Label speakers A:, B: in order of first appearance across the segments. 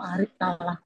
A: Arik kalah.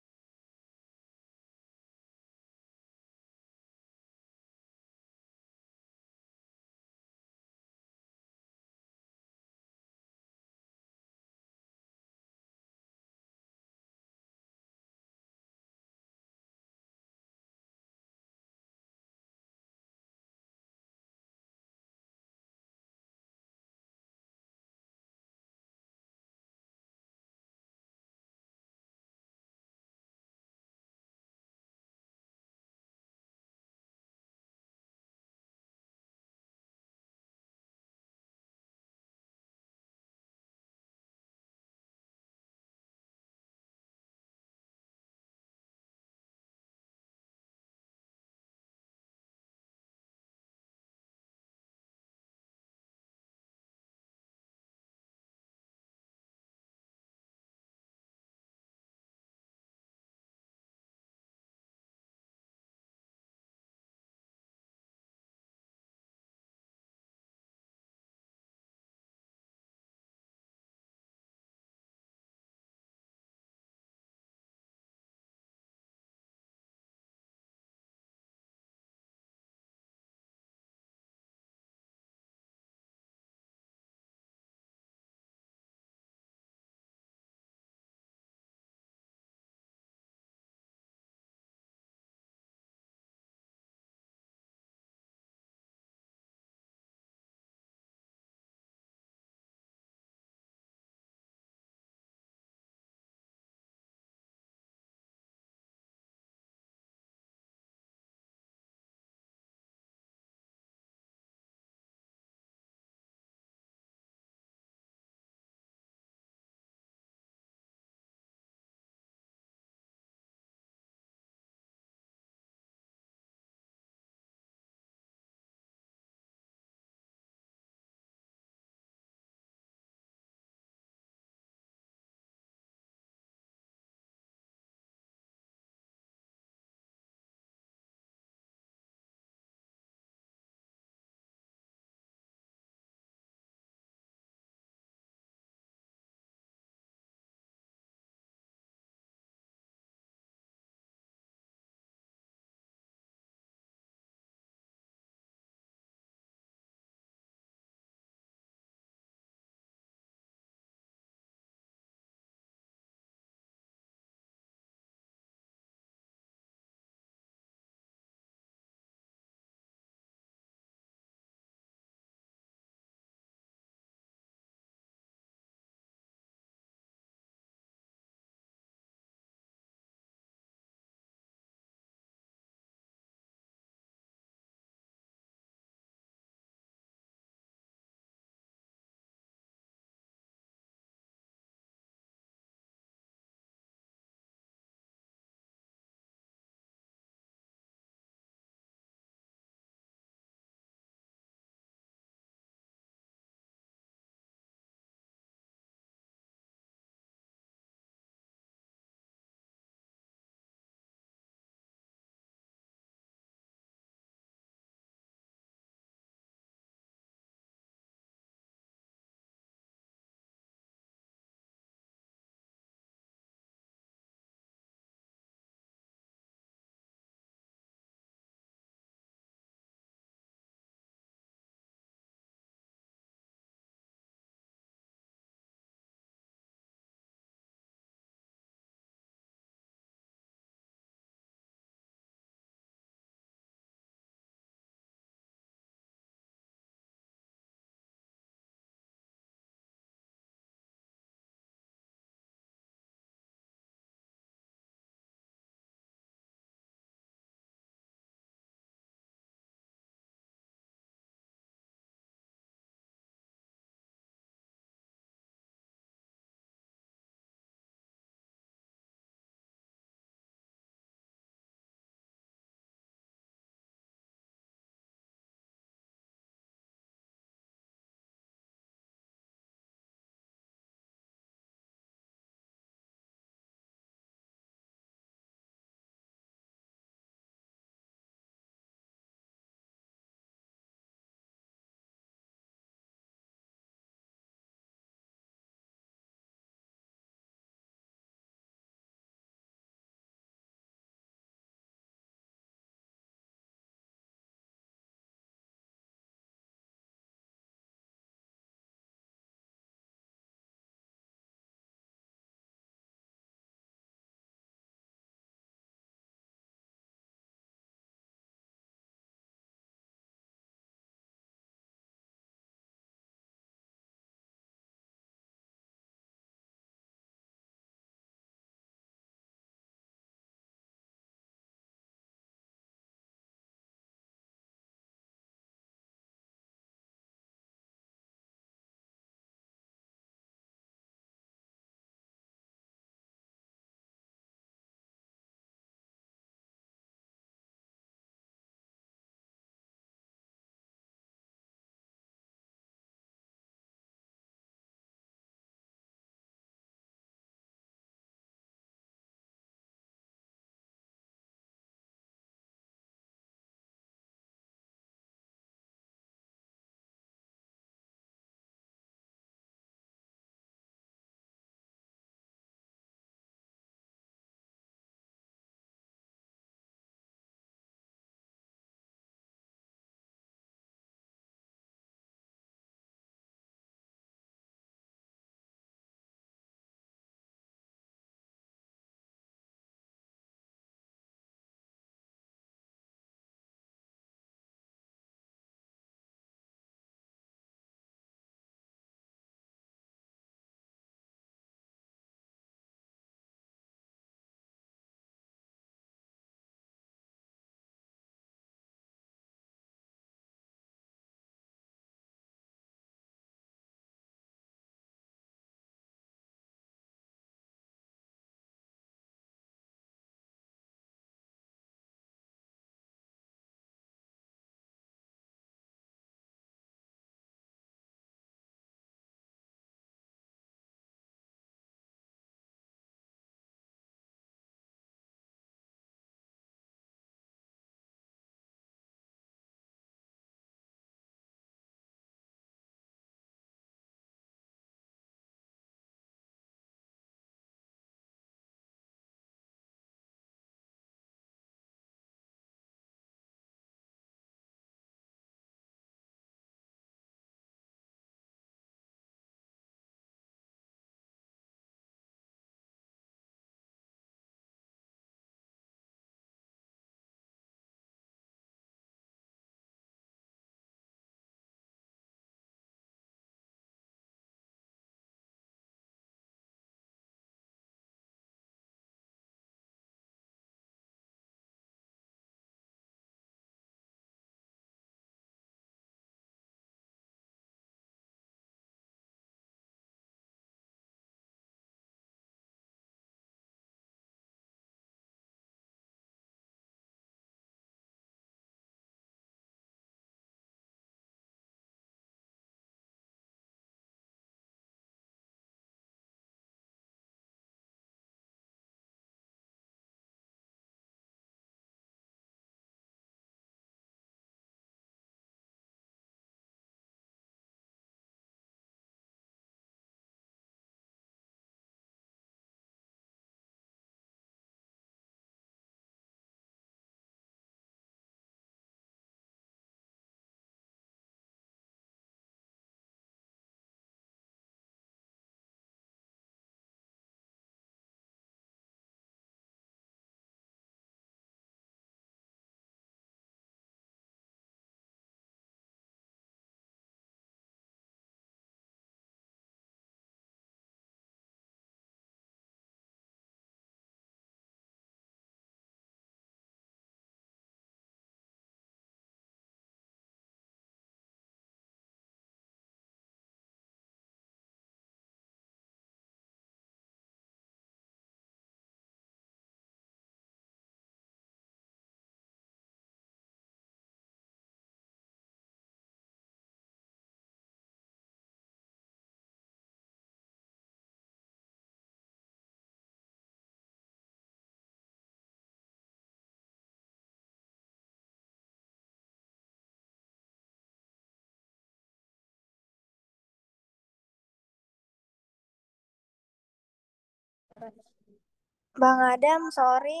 A: Bang Adam, sorry,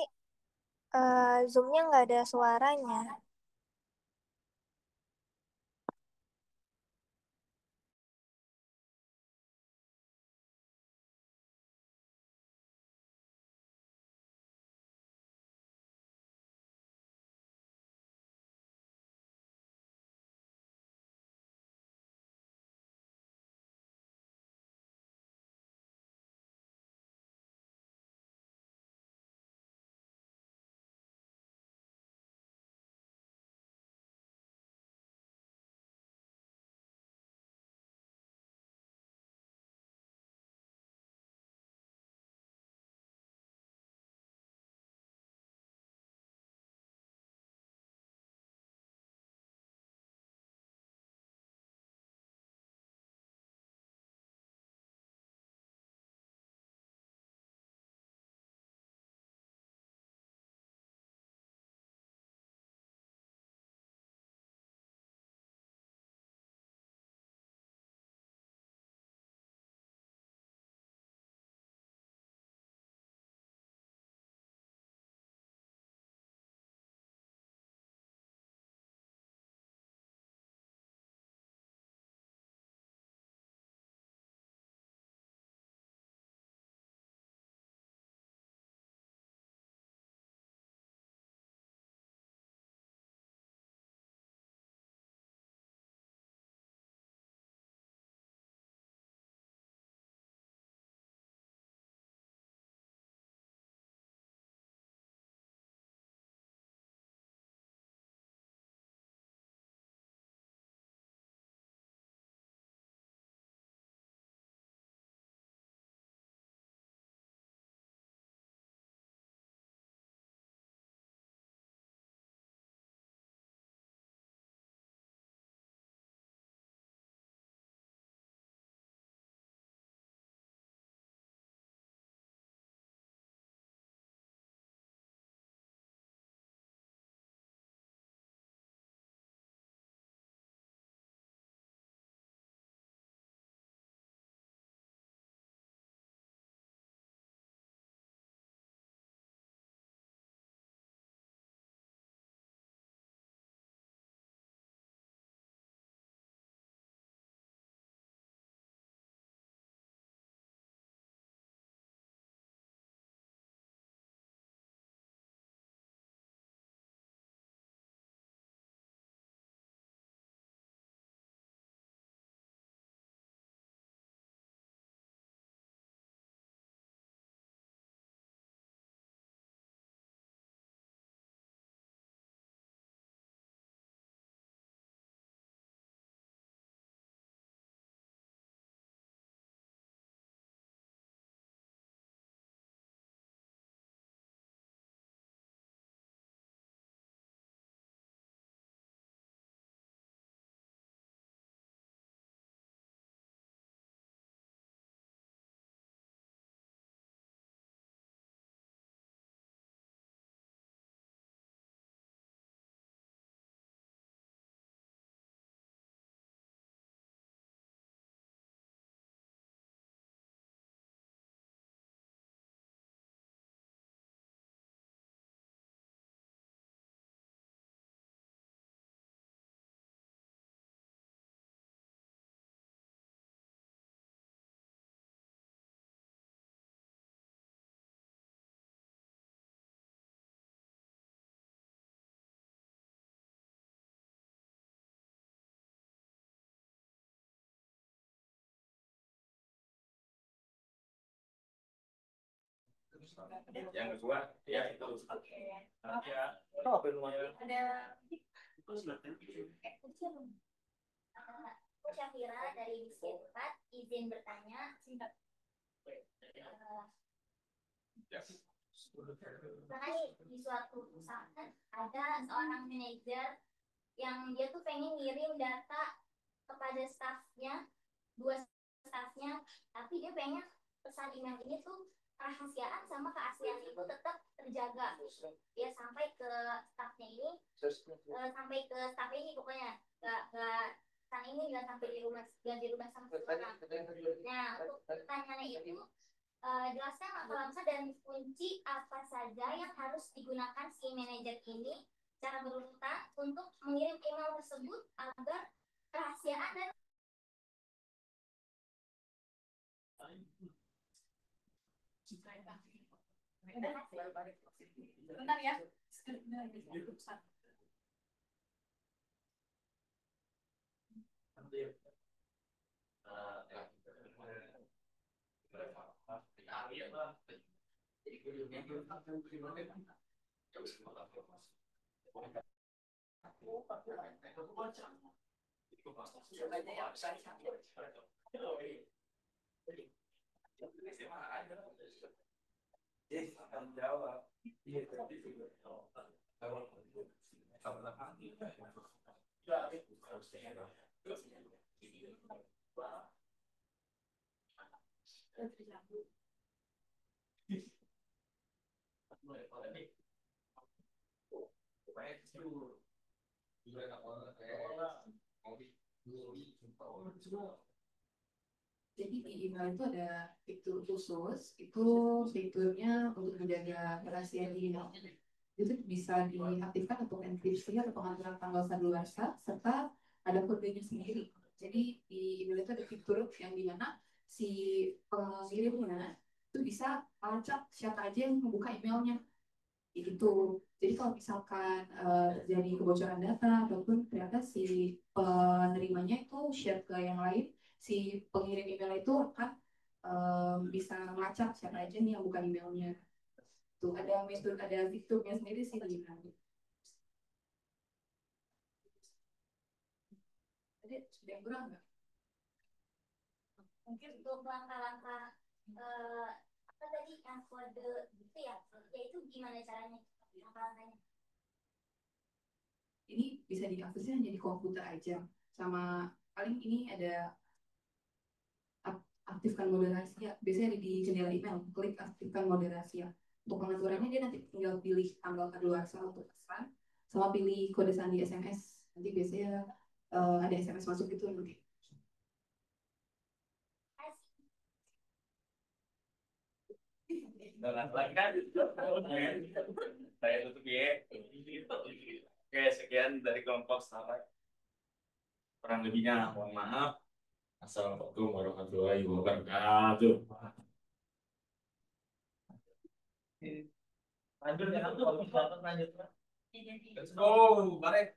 A: Zoom-nya nggak ada suaranya.
B: Yang kedua, ya itu. Oke. Ya. Ada. Syafira dari Divisi 4 izin bertanya. Singkat. Makanya di suatu perusahaan ada seorang manajer yang dia tuh pengen ngirim data kepada staffnya, dua staffnya, tapi dia pengen pesan email ini tuh kerahasiaan sama keaslian itu tetap terjaga. Dia sampai ke staffnya ini, sampai ke staff ini pokoknya nggak pesan ini nggak sampai di rumah, nggak di rumah sama orang. Nah untuk pertanyaannya itu Jelaskan langkah-langkah dan kunci apa saja yang harus digunakan si manajer ini secara berurutan untuk mengirim email tersebut agar kerahasiaan dan
C: bentar ya. Jadi di email itu ada fitur khusus, itu fiturnya untuk menjaga rahasia di email. Itu bisa diaktifkan untuk enkripsi atau pengaturan tanggal kadaluarsa serta ada kodenya sendiri. Jadi di email itu ada fitur yang dimana si pengirimnya itu bisa acak siapa aja yang membuka emailnya gitu. Jadi kalau misalkan terjadi kebocoran data ataupun ternyata si penerimanya itu share ke yang lain, si pengirim email itu akan bisa melacak siapa aja nih yang buka emailnya. Tuh ada metode, ada fiturnya sendiri sih di email. Jadi sudah yang kurang nggak?
B: mungkin untuk langkah-langkah apa tadi yang kode gitu ya, yaitu gimana caranya langkah-langkahnya.
C: Ini bisa diaksesnya hanya di komputer aja. Sama paling ini ada aktifkan moderasi ya. Biasanya di jendela email, klik aktifkan moderasi ya. Untuk pengaturannya dia nanti tinggal pilih tanggal kadaluarsa untuk pesan, sama pilih kode sandi SMS. Nanti biasanya ada SMS masuk itu nanti.
D: Lagi kan saya tutup ya. Oke, sekian dari kelompok sahabat. Kurang lebihnya mohon maaf. Assalamualaikum warahmatullahi wabarakatuh. Lanjut ya, lanjut. Let's go, bareng.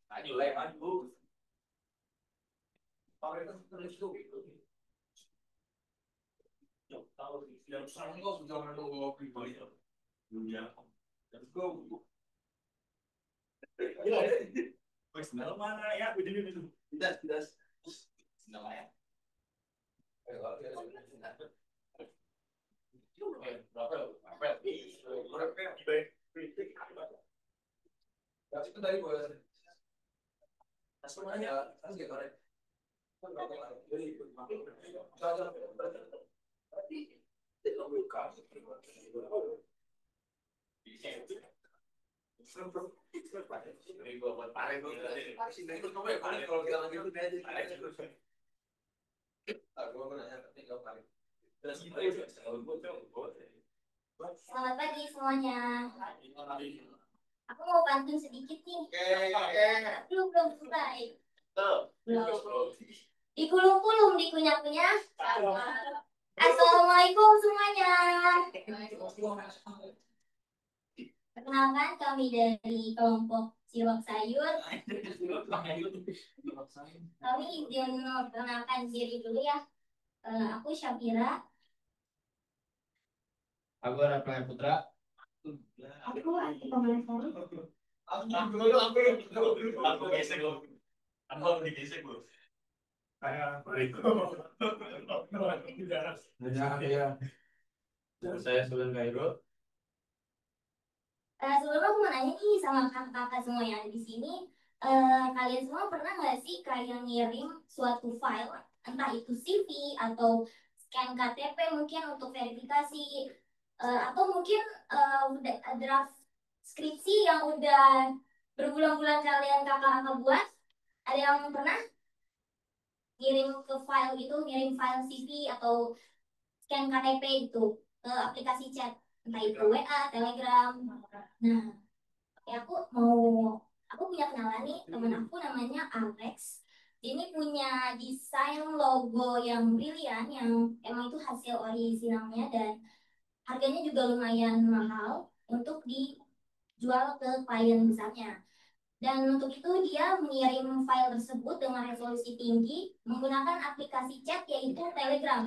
D: Maju lah, maju. Let's go. Sendal mana ya? Tidak. Sendal mana? Itu tadi boleh. Semuanya harus kita korek.
B: Selamat pagi semuanya. Aku mau bantu sedikit nih. Belum selesai. Belum. Dikulum-kulum, dikunyah-kunyah. Assalamualaikum semuanya. Perkenalkan, kami dari kelompok Cilok Sayur. Kami izin memperkenalkan diri dulu ya. Aku Syafira.
D: Aku Rafael Putra.
B: Aku Atika Malasari.
D: Aku gesek lo. Aku digesek lo. Saya Sulan Kairo.
B: Sebelumnya aku mau nanya nih sama kakak-kakak semua yang ada di sini. Kalian semua pernah nggak sih kalian ngirim suatu file, entah itu CV atau scan KTP mungkin untuk verifikasi, atau mungkin draft skripsi yang udah berbulan-bulan kalian kakak-kakak buat, Ada yang pernah ngirim ke file itu, ngirim file CV atau scan KTP itu ke aplikasi chat, entah itu WA, Telegram. Nah, oke, aku punya kenalan nih, temen aku namanya Alex. Ini punya desain logo yang brilian, yang emang itu hasil originalnya dan harganya juga lumayan mahal untuk dijual ke klien besarnya. Dan untuk itu dia mengirim file tersebut dengan resolusi tinggi menggunakan aplikasi chat yaitu Telegram.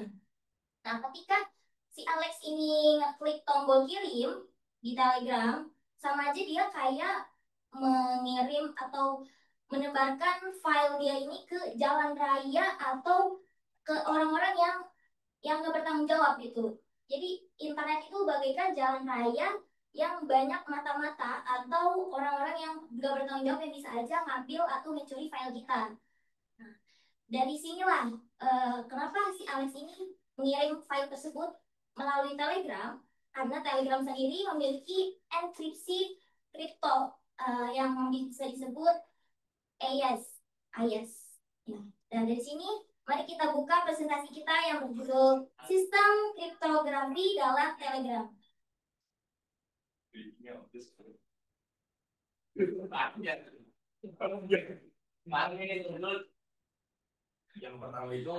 B: Nah, ketika si Alex ini ngeklik tombol kirim di Telegram, sama aja dia kayak mengirim atau menebarkan file dia ini ke jalan raya atau ke orang-orang yang nggak bertanggung jawab gitu. Jadi internet itu bagaikan jalan raya yang banyak mata-mata atau orang-orang yang nggak bertanggung jawab yang bisa aja ngambil atau mencuri file kita. Nah, dari sinilah kenapa si Alex ini mengirim file tersebut melalui Telegram, karena Telegram sendiri memiliki enkripsi kripto yang bisa disebut AES. AES. Ya. Dan dari sini mari kita buka presentasi kita yang berjudul Sistem Kriptografi dalam Telegram.
D: Yang pertama itu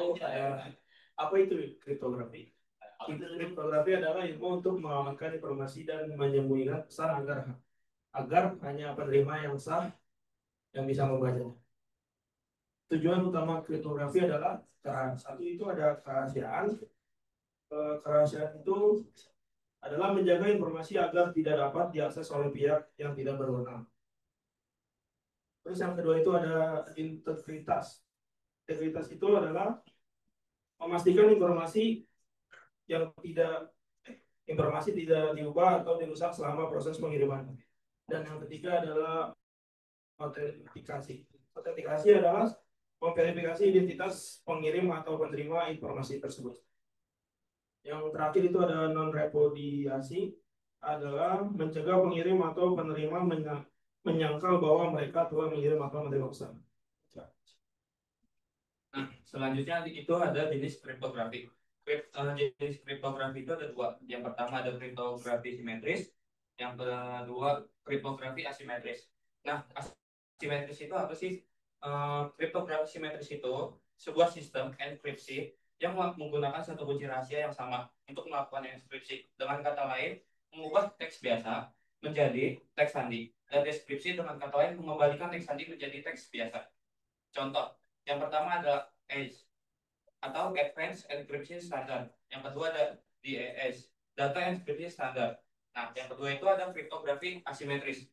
D: apa itu kriptografi? Kriptografi adalah ilmu untuk mengamankan informasi dan menyembunyikan pesan agar hanya penerima yang sah yang bisa membacanya. Tujuan utama kriptografi adalah satu itu ada kerahasiaan. Kerahasiaan itu adalah menjaga informasi agar tidak dapat diakses oleh pihak yang tidak berwenang. Terus yang kedua itu ada integritas. Integritas itu adalah memastikan informasi tidak diubah atau dirusak selama proses pengiriman. Dan yang ketiga adalah autentikasi. Autentikasi adalah memverifikasi identitas pengirim atau penerima informasi tersebut. Yang terakhir itu ada non-repudiasi, adalah mencegah pengirim atau penerima menyangkal bahwa mereka telah mengirim atau menerima pesan.
E: Nah, selanjutnya itu ada jenis kriptografi. Jenis kriptografi itu ada dua. Yang pertama ada kriptografi simetris, yang kedua kriptografi asimetris. Nah, asimetris itu apa sih? Kriptografi simetris itu sebuah sistem enkripsi yang menggunakan satu kunci rahasia yang sama untuk melakukan enkripsi. Dengan kata lain, mengubah teks biasa menjadi teks sandi, dan deskripsi dengan kata lain mengembalikan teks sandi menjadi teks biasa. Contoh, yang pertama adalah ACE atau Advanced Encryption Standard. Yang kedua ada DES, Data Encryption Standard. Nah, yang kedua itu ada kriptografi asimetris.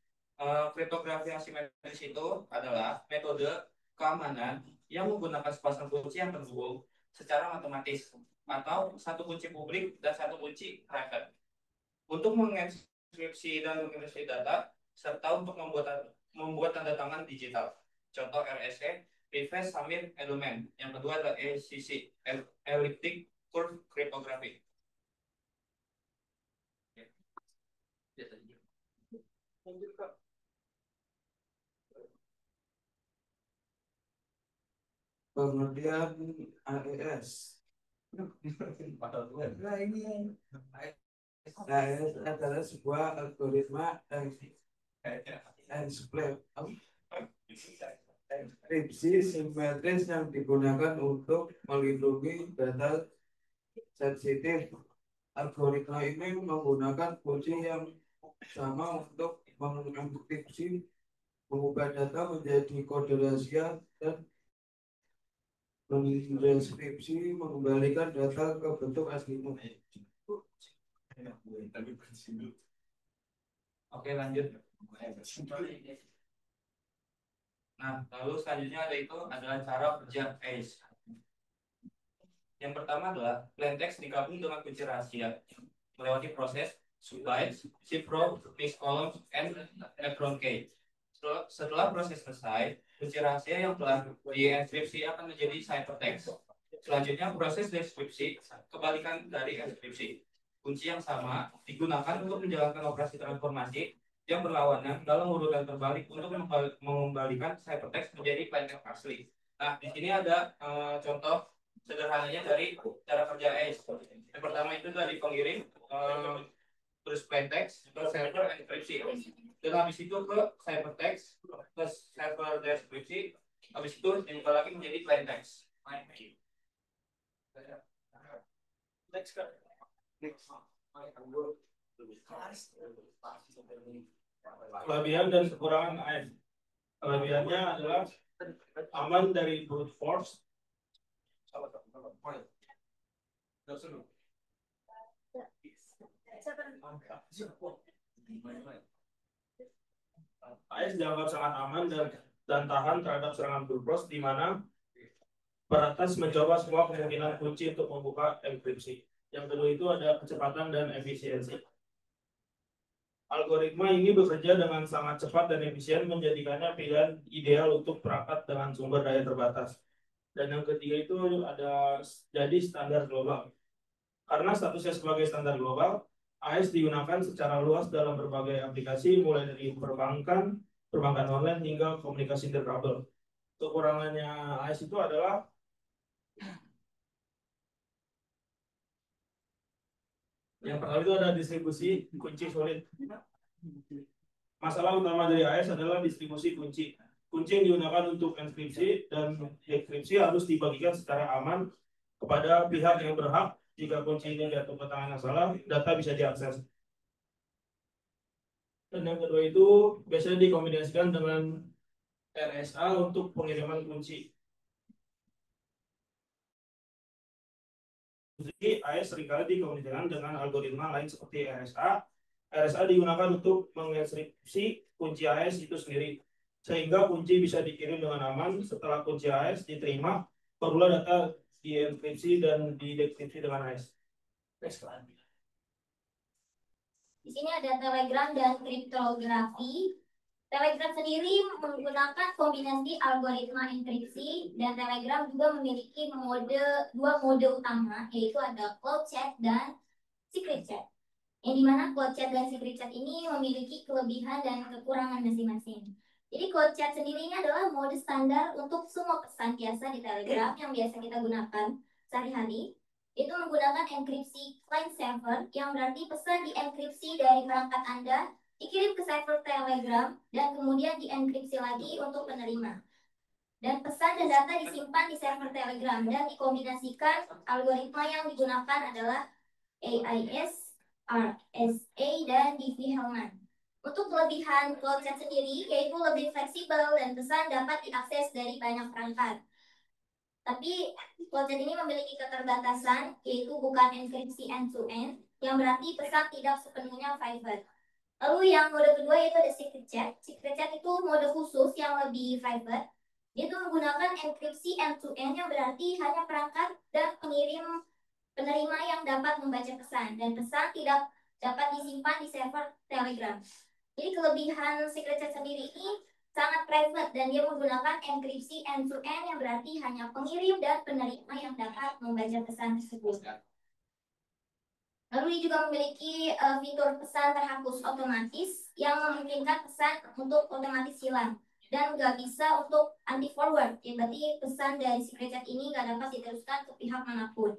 E: Kriptografi asimetris itu adalah metode keamanan yang menggunakan sepasang kunci yang terhubung secara matematis atau satu kunci publik dan satu kunci private untuk mengenskripsi dan mengenskripsi data serta untuk membuat tanda tangan digital. Contoh RSA, Reverse Summary Element. Yang kedua adalah ECC, Elliptic Curve Cryptography.
F: Kemudian AES. Nah, ini AES adalah sebuah algoritma enkripsi simetris yang digunakan untuk melindungi data sensitif. Algoritma ini menggunakan kunci yang sama untuk mengenkripsi, mengubah data menjadi kode rahasia, dan mendeskripsi, mengembalikan data ke bentuk aslinya.
E: Oke, lanjut. Nah, lalu selanjutnya adalah cara kerja ACE. Yang pertama adalah plain text digabung dengan kunci rahasia melewati proses subbyte, cipher, mixed columns, and background key. Setelah proses selesai, kunci rahasia yang telah dienkripsi akan menjadi ciphertext. Selanjutnya proses deskripsi, kebalikan dari enkripsi. Kunci yang sama digunakan untuk menjalankan operasi transformasi yang berlawanan dalam urutan terbalik untuk mengembalikan ciphertext menjadi plaintext asli. Nah, di sini ada contoh sederhananya dari cara kerja AES. Yang pertama itu tadi pengirim, terus plaintext, terus server enkripsi. Dan habis itu ke ciphertext, terus server deskripsi, habis itu dibuka lagi menjadi plaintext. Next.
D: Kelebihan dan kekurangan AES. Kelebihannya adalah aman dari brute force. AES dianggap sangat aman dan tahan terhadap serangan brute force, di mana peretas mencoba semua kemungkinan kunci untuk membuka enkripsi. Yang kedua itu ada kecepatan dan efisiensi. Algoritma ini bekerja dengan sangat cepat dan efisien, menjadikannya pilihan ideal untuk perangkat dengan sumber daya terbatas. Dan yang ketiga itu ada jadi standar global. Karena statusnya sebagai standar global, AES digunakan secara luas dalam berbagai aplikasi, mulai dari perbankan online hingga komunikasi interkabel. Kekurangannya AES itu adalah yang pertama itu ada distribusi kunci sulit. Masalah utama dari AES adalah distribusi kunci. Kunci yang digunakan untuk enkripsi dan dekripsi harus dibagikan secara aman kepada pihak yang berhak. Jika kunci ini jatuh ke tangan yang salah, data bisa diakses. Dan yang kedua itu biasanya dikombinasikan dengan RSA untuk pengiriman kunci. Jadi AES seringkali dikombinasikan dengan algoritma lain seperti RSA. RSA digunakan untuk mengenkripsi kunci AES itu sendiri, sehingga kunci bisa dikirim dengan aman. Setelah kunci AES diterima, barulah data dienkripsi dan didekripsi dengan AES. Next slide.
B: Di sini ada Telegram dan kriptografi. Telegram sendiri menggunakan kombinasi algoritma enkripsi, dan Telegram juga memiliki dua mode utama, yaitu ada cloud chat dan secret chat. Yang dimana cloud chat dan secret chat ini memiliki kelebihan dan kekurangan masing-masing. Jadi cloud chat sendiri ini adalah mode standar untuk semua pesan biasa di Telegram yang biasa kita gunakan sehari-hari. Itu menggunakan enkripsi client server, yang berarti pesan dienkripsi dari perangkat Anda, dikirim ke server Telegram, dan kemudian dienkripsi lagi untuk penerima. Dan pesan dan data disimpan di server Telegram dan dikombinasikan. Algoritma yang digunakan adalah AIS, RSA, dan Diffie-Hellman. Untuk kelebihan cloud chat sendiri, yaitu lebih fleksibel dan pesan dapat diakses dari banyak perangkat. Tapi cloud chat ini memiliki keterbatasan, yaitu bukan enkripsi end-to-end, yang berarti pesan tidak sepenuhnya private. Lalu yang mode kedua yaitu ada secret chat. Secret chat itu mode khusus yang lebih private. Dia itu menggunakan enkripsi end-to-end, yang berarti hanya perangkat dan penerima yang dapat membaca pesan, dan pesan tidak dapat disimpan di server Telegram. Jadi kelebihan secret chat sendiri ini sangat private, dan dia menggunakan enkripsi end-to-end, yang berarti hanya pengirim dan penerima yang dapat membaca pesan tersebut. Lalu dia juga memiliki fitur pesan terhapus otomatis, yang memungkinkan pesan untuk otomatis hilang dan nggak bisa untuk anti forward. Ya, berarti pesan dari secret chat ini nggak dapat diteruskan ke pihak manapun.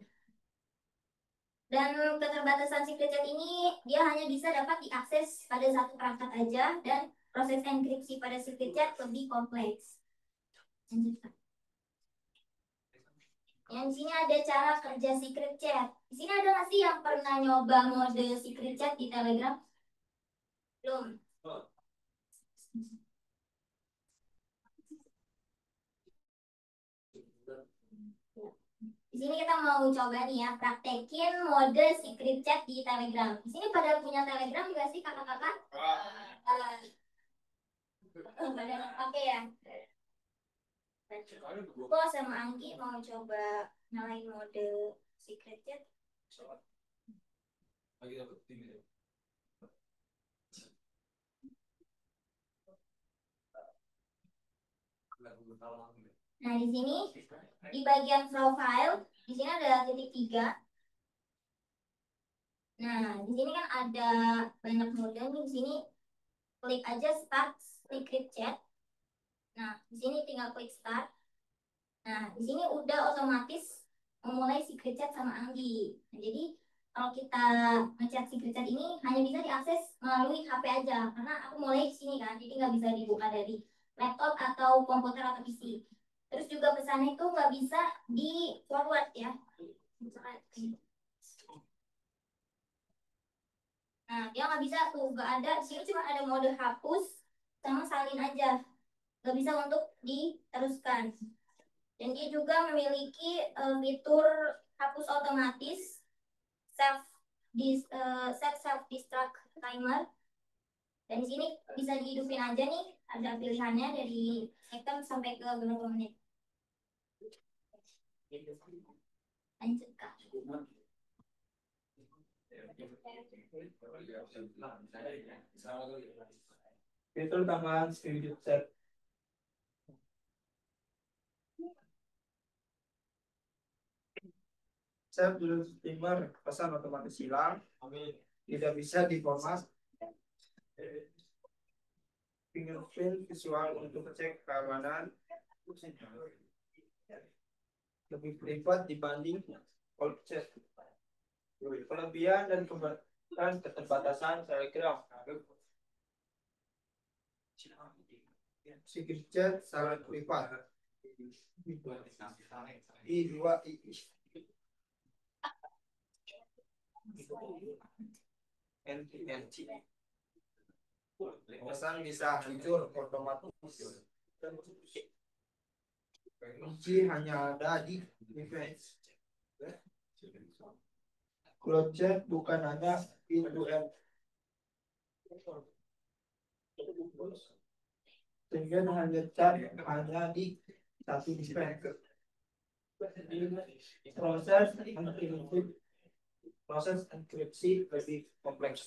B: Dan keterbatasan secret chat ini, dia hanya bisa dapat diakses pada satu perangkat aja, dan proses enkripsi pada secret chat lebih kompleks. Yang di sini ada cara kerja secret chat. Di sini ada nggak sih yang pernah nyoba mode secret chat di Telegram? Belum. Di sini kita mau coba nih ya, praktekin mode secret chat di Telegram. Di sini pada punya Telegram nggak sih kakak-kakak? Oke ya. Kok sama Anggi mau coba nyalain mode secret chat? Nah, di sini di bagian profile, di sini ada titik 3. Nah, di sini kan ada banyak mode nih di sini. klik aja start secret chat. Nah, di sini tinggal klik start. Nah, di sini udah otomatis memulai secret chat sama Anggi. Nah, jadi kalau kita ngechat secret chat ini hanya bisa diakses melalui HP aja, karena aku mulai di sini kan, jadi nggak bisa dibuka dari laptop atau komputer atau PC. Terus juga pesannya itu nggak bisa di forward ya. Nah, dia nggak bisa tuh, nggak ada. Di sini cuma ada mode hapus sama salin aja, nggak bisa untuk diteruskan. Dan dia juga memiliki fitur hapus otomatis, set self destruct timer. Dan di sini bisa dihidupin aja nih, ada pilihannya dari second sampai ke berapa menit. Lanjut Kak.
D: Fitur tambahan screenshot chat. Saya dulu timer pesan otomatis hilang, tidak bisa diformat. Fingerprint visual untuk cek keamanan lebih privat dibanding call chat. Kelebihan dan keterbatasan saya kira secret chat sangat privat. Pesan bisa hancur otomatis. Kunci hanya ada di device. Cloud chat bukan hanya end-to-end. Sehingga hanya chat hanya di satu device. Proses enkripsi lebih kompleks.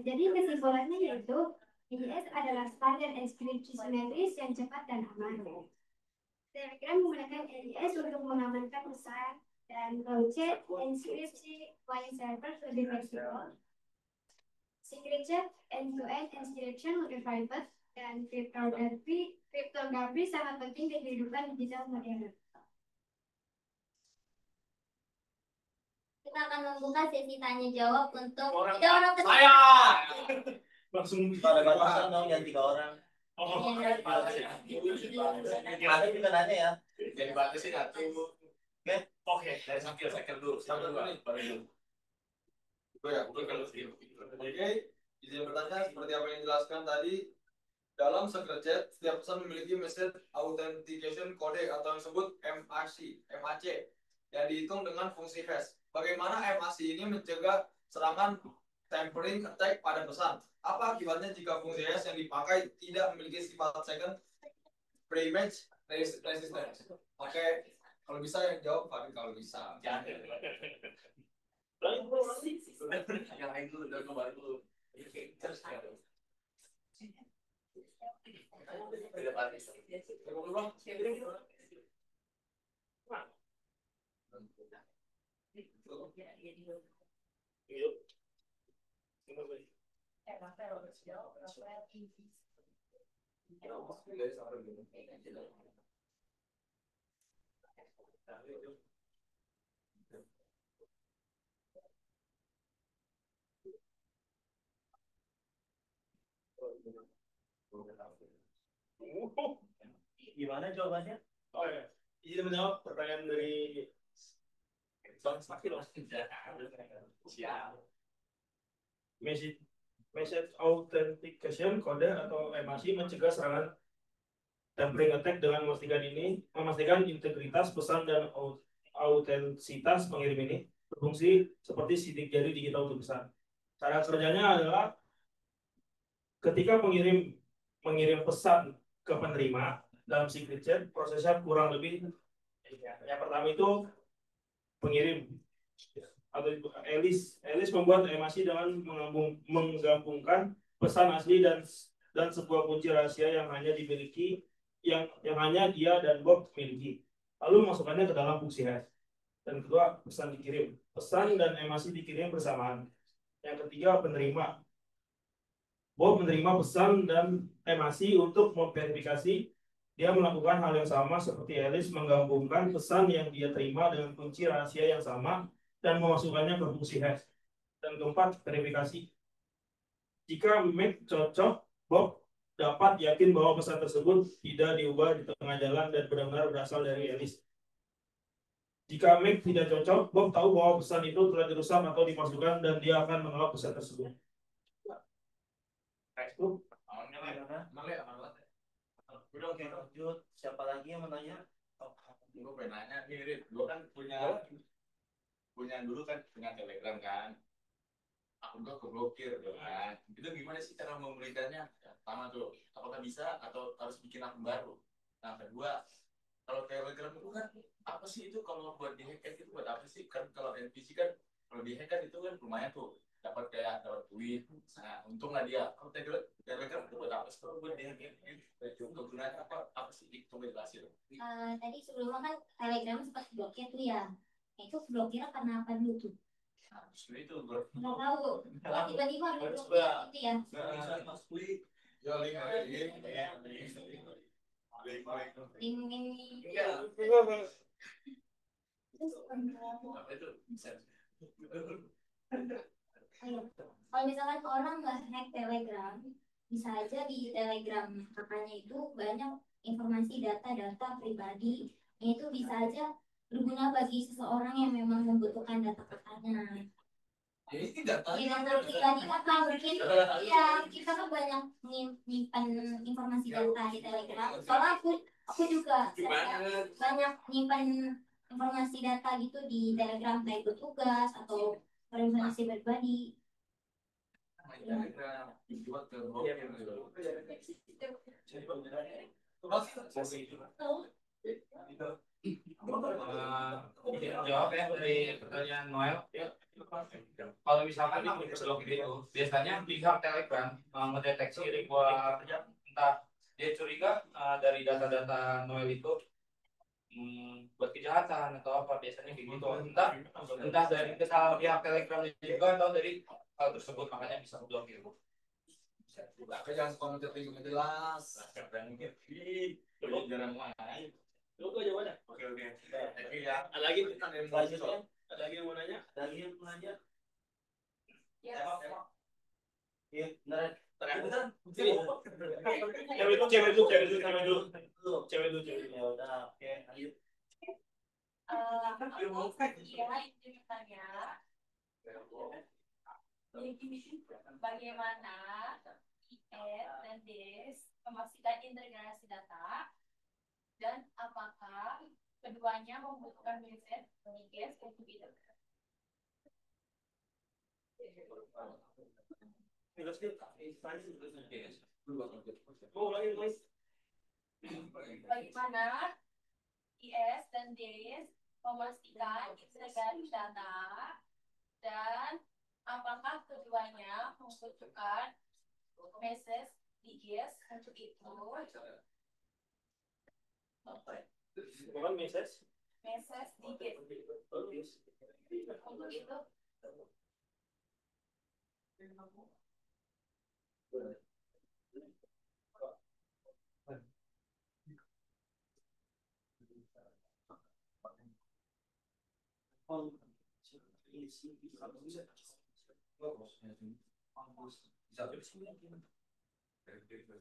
G: Jadi kesimpulannya yaitu EDS adalah standar enkripsi simetris yang cepat dan aman. Telegram menggunakan EDS untuk mengamankan pesan dan chat enkripsi client server lebih fleksibel. Secret chat end-to-end encryption lebih private dan kriptografi sangat penting di kehidupan digital modern.
B: Kita akan membuka sesi tanya jawab untuk
D: Orang
B: ketiga.
D: saya langsung
H: Pada batasan dong yang 3 orang.
B: Iya.
H: Ada juga nanya ya.
F: Jadi batasin satu.
H: Oke.
F: Dari sambil second dulu. Sambil dulu. Gue kalau Oke, izin bertanya seperti apa yang dijelaskan tadi. Dalam secret chat, setiap pesan memiliki message authentication code atau yang disebut MAC, yang dihitung dengan fungsi hash. Bagaimana MAC ini mencegah serangan tampering attack pada pesan? Apa akibatnya jika fungsi hash yang dipakai tidak memiliki sifat second preimage resistance? Oke, kalau bisa yang jawab Fadil kalau bisa.
H: Yang lain dulu, udah kembali dulu.
D: Gimana jawabannya? Oh ya, izin menjawab pertanyaan dari Bang Sakil. Siap. Message authentication kode atau MAC mencegah serangan tampering attack dengan memastikan integritas pesan dan autentisitas pengirim ini berfungsi seperti sidik jari digital untuk pesan. Cara kerjanya adalah ketika pengirim mengirim pesan ke penerima dalam secret chat, prosesnya kurang lebih yang pertama itu pengirim atau Alice membuat MAC dengan menggabungkan pesan asli dan sebuah kunci rahasia yang hanya dimiliki yang hanya dia dan Bob miliki. lalu memasukkannya ke dalam fungsi hash. Dan kedua, pesan dikirim. Pesan dan emasi dikirim bersamaan. Yang ketiga, penerima. Bob menerima pesan dan emasi untuk memverifikasi. Dia melakukan hal yang sama seperti Alice menggabungkan pesan yang dia terima dengan kunci rahasia yang sama dan memasukkannya ke fungsi hash. Dan keempat, verifikasi. Jika Mac cocok, Bob dapat yakin bahwa pesan tersebut tidak diubah di tengah jalan dan benar-benar berasal dari Alice. Jika Mac tidak cocok, Bob tahu bahwa pesan itu telah dirusak atau dimasukkan dan dia akan menolak pesan tersebut.
H: Udah oke lanjut. Siapa lagi yang mau nanya?
F: Gue pengen nanya nih, Rit. Gue kan punya dulu kan punya Telegram kan. Akun gue keblokir gitu kan. Itu gimana sih cara memulihkannya? Pertama tuh, apakah bisa atau harus bikin akun baru? Nah, kedua, kalau Telegram itu kan apa sih itu kalau buat dihack itu buat apa sih? Kan kalau NPC kan kalau dihack kan itu kan lumayan tuh dapat kayak dapat duit. Nah, untung lah dia. Kalau Telegram itu buat apa sih? Kalau buat dihack kegunaan apa sih? Coba jelasin.
B: Tadi sebelumnya kan Telegram sempat blokir tuh ya. Itu blokirnya karena apa dulu tuh?
F: Nah, justru itu bro.
B: Nggak tahu. Oh, tiba-tiba blokir gitu ya.
F: Ya link
B: Link.
F: apa itu?
B: Ayo. Kalau misalkan orang nggak hack Telegram, bisa aja di Telegram kakaknya itu banyak informasi data-data pribadi. Itu bisa aja berguna bagi seseorang yang memang membutuhkan data kakaknya.
F: Ya ini data.
B: Di data pribadi kakak mungkin ya kita kan banyak nyimpan informasi data di Telegram. Soalnya aku juga banyak nyimpan informasi data gitu di Telegram kayak tugas atau informasi pribadi.
E: Jawab ya dari pertanyaan Noel. Kalau misalkan aku blok itu, biasanya pihak Telegram mendeteksi ribuan entah dia curiga dari data-data Noel itu buat kejahatan atau apa biasanya kayak gitu. Entah dari kesalahan pihak Telegram juga atau dari hal tersebut makanya bisa blokir.
F: Aku jangan komentar yang nggak jelas. Jarang main.
D: Lu kok jawabannya?
F: Oke.
D: Ada lagi pertanyaan selanjutnya? Ada lagi yang mau nanya?
H: Ada lagi yang mau nanya?
B: Ya.
H: Iya, benar.
D: Cewek dulu.
H: Ya udah, oke, lanjut.
I: Bagaimana IS dan DS memastikan integrasi data dan apakah keduanya membutuhkan riset IS untuk itu? Bagaimana IS dan DS memastikan integrasi data dan apakah keduanya membutuhkan message DGS untuk itu?
D: Bukan message
I: DGS untuk itu.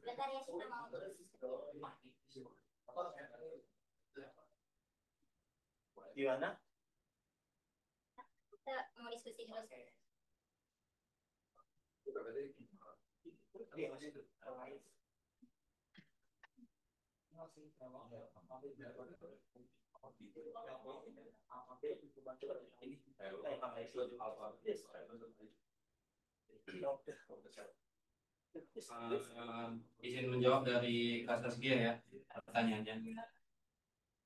B: Bentar ya, kita mau
H: Gimana?
B: kita mau diskusi dulu.
E: Izin menjawab dari Kak Saskia ya pertanyaannya.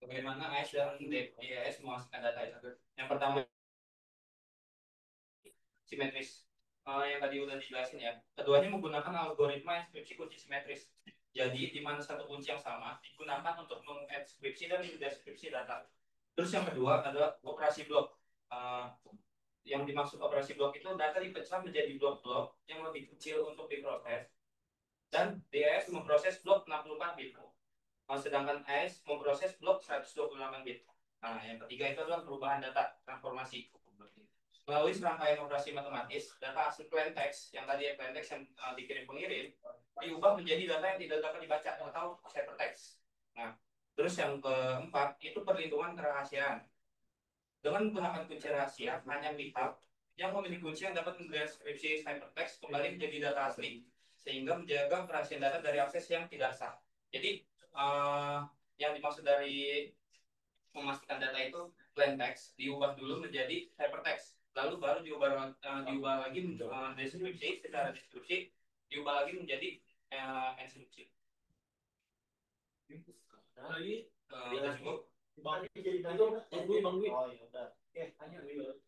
E: Bagaimana AS dan DIS memastikan data itu? Yang pertama simetris. Yang tadi udah dijelasin ya. Keduanya menggunakan algoritma inskripsi kunci simetris. Jadi di mana satu kunci yang sama digunakan untuk mengenkripsi dan mendeskripsi data. Terus yang kedua adalah operasi blok. Yang dimaksud operasi blok itu data dipecah menjadi blok-blok yang lebih kecil untuk diproses, dan DAS memproses blok 64 bit. Sedangkan AS memproses blok 128 bit. Nah, yang ketiga itu adalah perubahan data transformasi. Melalui serangkaian operasi matematis, data asli plain text yang tadi plain text yang dikirim pengirim diubah menjadi data yang tidak dapat dibaca atau ciphertext. Nah, terus yang keempat itu perlindungan kerahasiaan. Dengan menggunakan kunci rahasia, hanya pihak yang memiliki kunci yang dapat mendeskripsi ciphertext kembali menjadi data asli, sehingga menjaga kerahasiaan data dari akses yang tidak sah. Jadi, yang dimaksud dari memastikan data itu plain text diubah dulu menjadi ciphertext, lalu baru diubah lagi deskripsi secara deskripsi, diubah lagi menjadi enkripsi.
D: Lagi
E: Cukup.
D: Bang jadi itu Bang Dwi.
H: Oh iya udah. Oke, tanya dulu.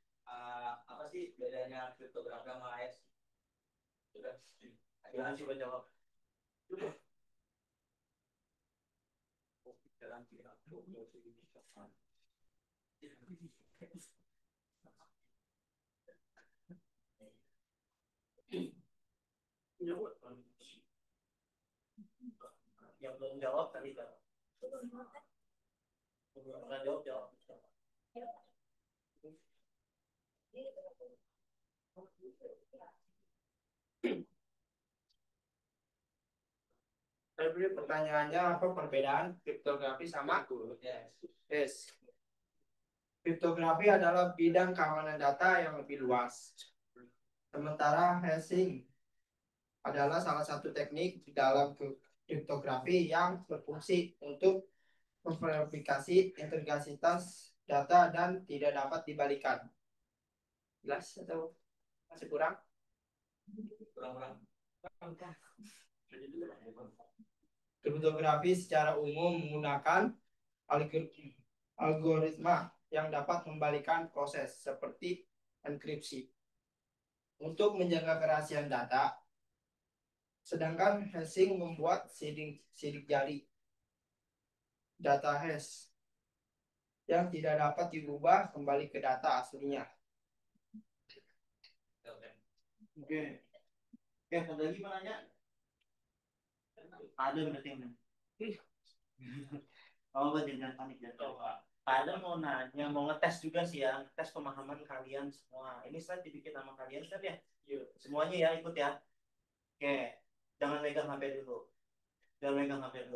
H: Apa sih bedanya kriptografi sama AES? Sudah. Gimana sih jawab? Yang belum jawab tadi jawab. Pernah jawab.
J: Tapi pertanyaannya apa perbedaan kriptografi sama yes. Kriptografi adalah bidang keamanan data yang lebih luas. Sementara hashing adalah salah satu teknik di dalam kriptografi yang berfungsi untuk memverifikasi integritas data dan tidak dapat dibalikan. Jelas atau masih kurang?
E: Kurang.
J: Kriptografi secara umum menggunakan algoritma yang dapat membalikan proses seperti enkripsi untuk menjaga kerahasiaan data, sedangkan hashing membuat sidik jari data hash yang tidak dapat diubah kembali ke data aslinya.
H: Oke, ada lagi mau nanya? Ada berarti yang oh, jangan panik ya. Ada mau nanya, mau ngetes juga sih ya, tes pemahaman kalian semua. Ini slide dibikin sama kalian kan ya? Semuanya ya ikut ya. Oke, jangan megang HP dulu.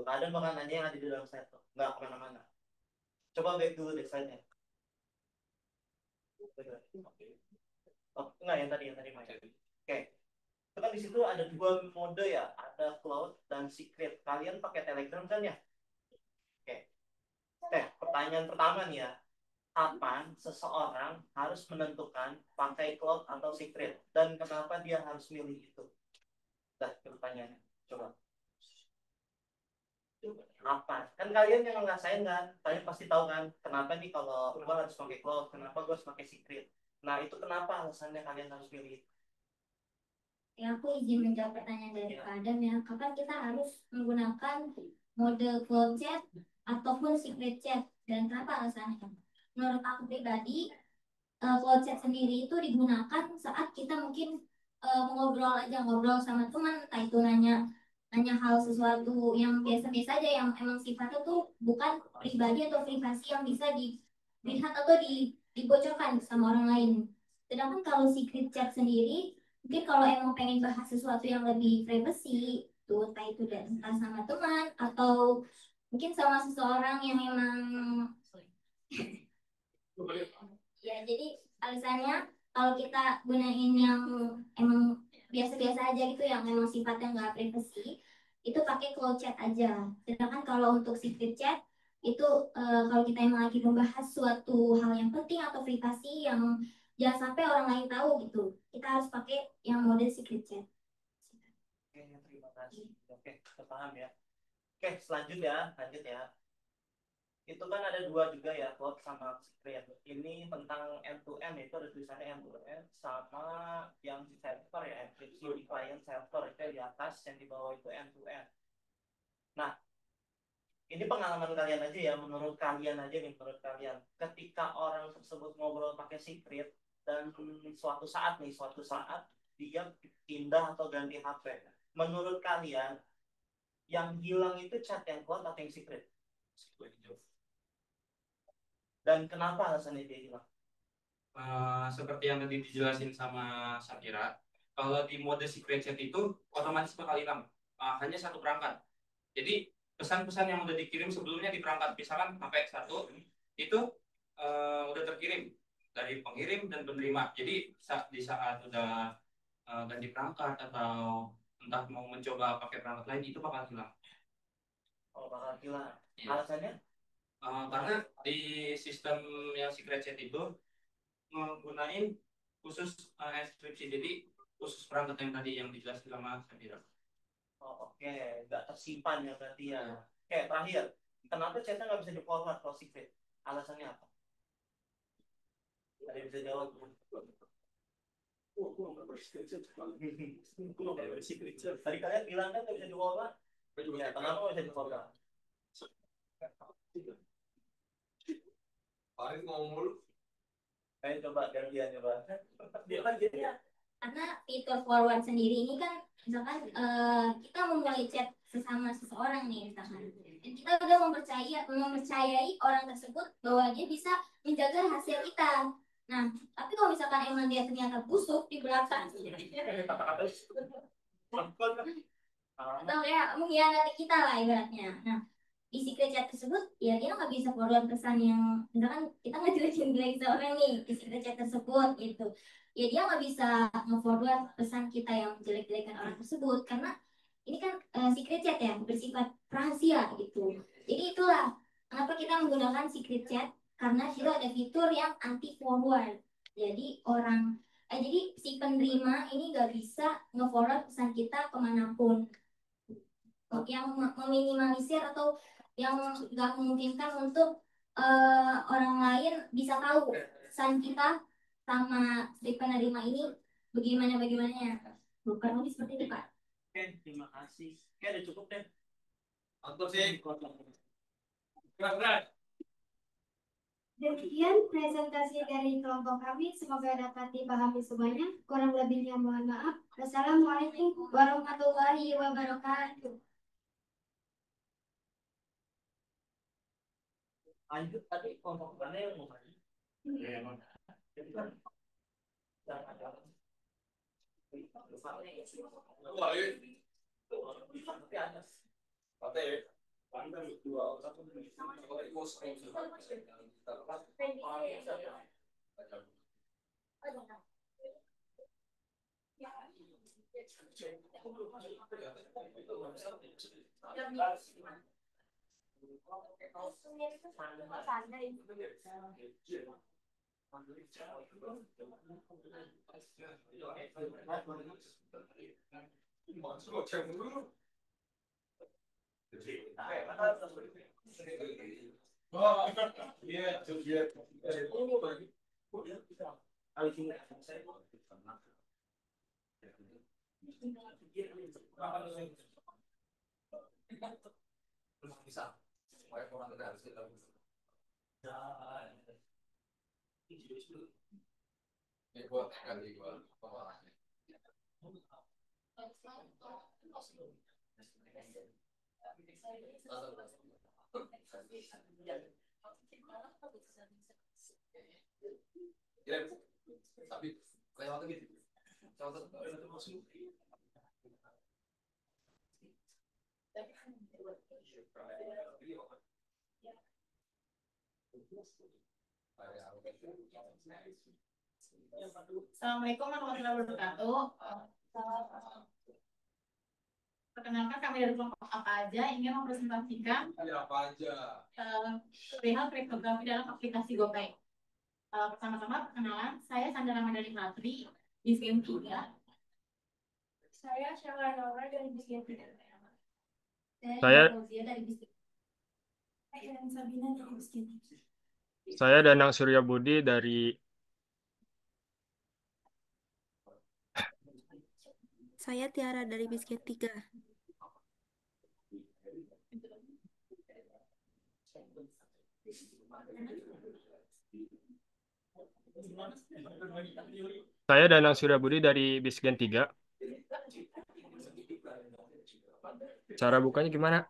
H: Ada bakal nanya yang ada di dalam slide tuh, nggak kemana-mana. Coba back dulu deh slide-nya. Oh, enggak yang tadi Maya. Oke. Kan di situ ada dua mode ya, ada cloud dan secret. Kalian pakai Telegram kan ya? Oke. Pertanyaan pertama nih ya. Kapan seseorang harus menentukan pakai cloud atau secret dan kenapa dia harus milih itu? Pertanyaannya. Coba. Apa? Kan kalian yang ngerasain kan? Kalian pasti tahu kan kenapa nih kalau gue harus pakai cloud, kenapa gue harus pakai secret. Nah, itu kenapa alasannya kalian harus milih itu?
B: Ya, aku izin menjawab pertanyaan dari Pak Adam ya. Kapan kita harus menggunakan mode cloud chat ataupun secret chat dan kenapa alasannya? Menurut aku pribadi, cloud chat sendiri itu digunakan saat kita mungkin ngobrol sama teman, entah itu nanya hal sesuatu yang biasa-biasa aja yang emang sifatnya tuh bukan pribadi atau privasi yang bisa dilihat atau dibocorkan sama orang lain. Sedangkan kalau secret chat sendiri mungkin kalau emang pengen bahas sesuatu yang lebih privacy tuh entah itu entah sama teman atau mungkin sama seseorang yang emang ya, jadi alasannya kalau kita gunain yang emang biasa-biasa aja gitu yang emang sifatnya nggak privacy itu pakai cloud chat aja. Sedangkan kalau untuk secret chat itu kalau kita emang lagi membahas suatu hal yang penting atau privasi yang jangan sampai orang lain tahu gitu, kita harus pakai yang mode secret chat.
H: Oke, terima kasih. Oke, paham ya. Oke, selanjutnya lanjut ya. Itu kan ada dua juga ya, cloud sama secret. Ini tentang end-to-end, itu ada tulisannya end-to-end sama yang di server ya, enkripsi di client server itu di atas, yang di bawah itu end-to-end. Nah, ini pengalaman kalian aja ya, menurut kalian aja nih, menurut kalian. Ketika orang tersebut ngobrol pakai secret dan suatu saat dia pindah atau ganti HP. Menurut kalian, yang hilang itu chat yang kuat atau yang secret? Dan kenapa alasannya dia hilang?
E: Seperti yang tadi dijelasin sama Sakira, kalau di mode secret chat itu otomatis bakal hilang. Hanya satu perangkat. Jadi pesan-pesan yang udah dikirim sebelumnya di perangkat misalkan sampai satu itu udah terkirim dari pengirim dan penerima. Jadi di saat udah ganti perangkat atau entah mau mencoba pakai perangkat lain itu bakal hilang.
H: Oh, bakal hilang.
E: Iya.
H: Alasannya?
E: Karena di sistem yang secret chat itu menggunakan khusus enkripsi. Jadi khusus perangkat yang tadi yang dijelaskan sama Sakira.
H: Oh, oke, nggak tersimpan ya berarti ya. Oke, terakhir, kenapa chatnya nggak bisa di forward kalau secret? Alasannya apa? Ada yang bisa jawab? Tadi kalian bilang kan nggak bisa di forward. Ya, kenapa nggak bisa di forward?
F: Farid ngomong mulu.
H: Ayo coba gantian coba. Dia kan gitu ya.
B: Karena fitur forward sendiri ini kan misalkan kita memulai chat sesama seseorang nih misalkan, dan kita udah mempercayai orang tersebut bahwa dia bisa menjaga rahasia kita. Nah, tapi kalau misalkan emang dia ternyata busuk di belakang atau kayak mengkhianati kita lah ibaratnya. Nah, di secret chat tersebut ya dia nggak bisa forward pesan yang misalkan kita ngejelekin seorang nih di secret chat tersebut gitu, ya dia nggak bisa nge-forward pesan kita yang menjelek-jelekan orang tersebut karena ini kan secret chat ya bersifat rahasia gitu. Jadi itulah kenapa kita menggunakan secret chat, karena itu ada fitur yang anti forward. Jadi jadi si penerima ini nggak bisa nge-forward pesan kita kemanapun, yang meminimalisir atau yang nggak memungkinkan untuk orang lain bisa tahu pesan kita sama si penerima ini bagaimana bukan lebih seperti itu Kak.
H: Oke, terima kasih. Oke, udah cukup deh.
F: Mantap sih.
G: Demikian presentasi dari kelompok kami. Semoga dapat dipahami semuanya. Kurang lebihnya mohon maaf. Wassalamualaikum warahmatullahi wabarakatuh.
H: Lanjut tadi kelompok mana yang mau maju? Jadi kan jangan ada. Tapi ada.
F: Tapi kayak gitu.
I: Assalamualaikum warahmatullahi wabarakatuh. Perkenalkan kami dari kelompok apa aja ingin mempresentasikan
F: Apa aja?
I: perihal kriptografi dalam aplikasi GoPay. Pertama-tama perkenalan, saya Sandra Ramadhani Ratri di SKM 3. Saya Syahla Nora dari SKM 3.
K: Saya
I: Fauzia dari BISKIM. Dan Sabina dari BISKIM.
K: Saya Danang Surya Budi dari
L: Saya Tiara dari Biskuit 3.
K: Saya Danang Suryabudi dari Bisgen 3. Cara bukanya gimana?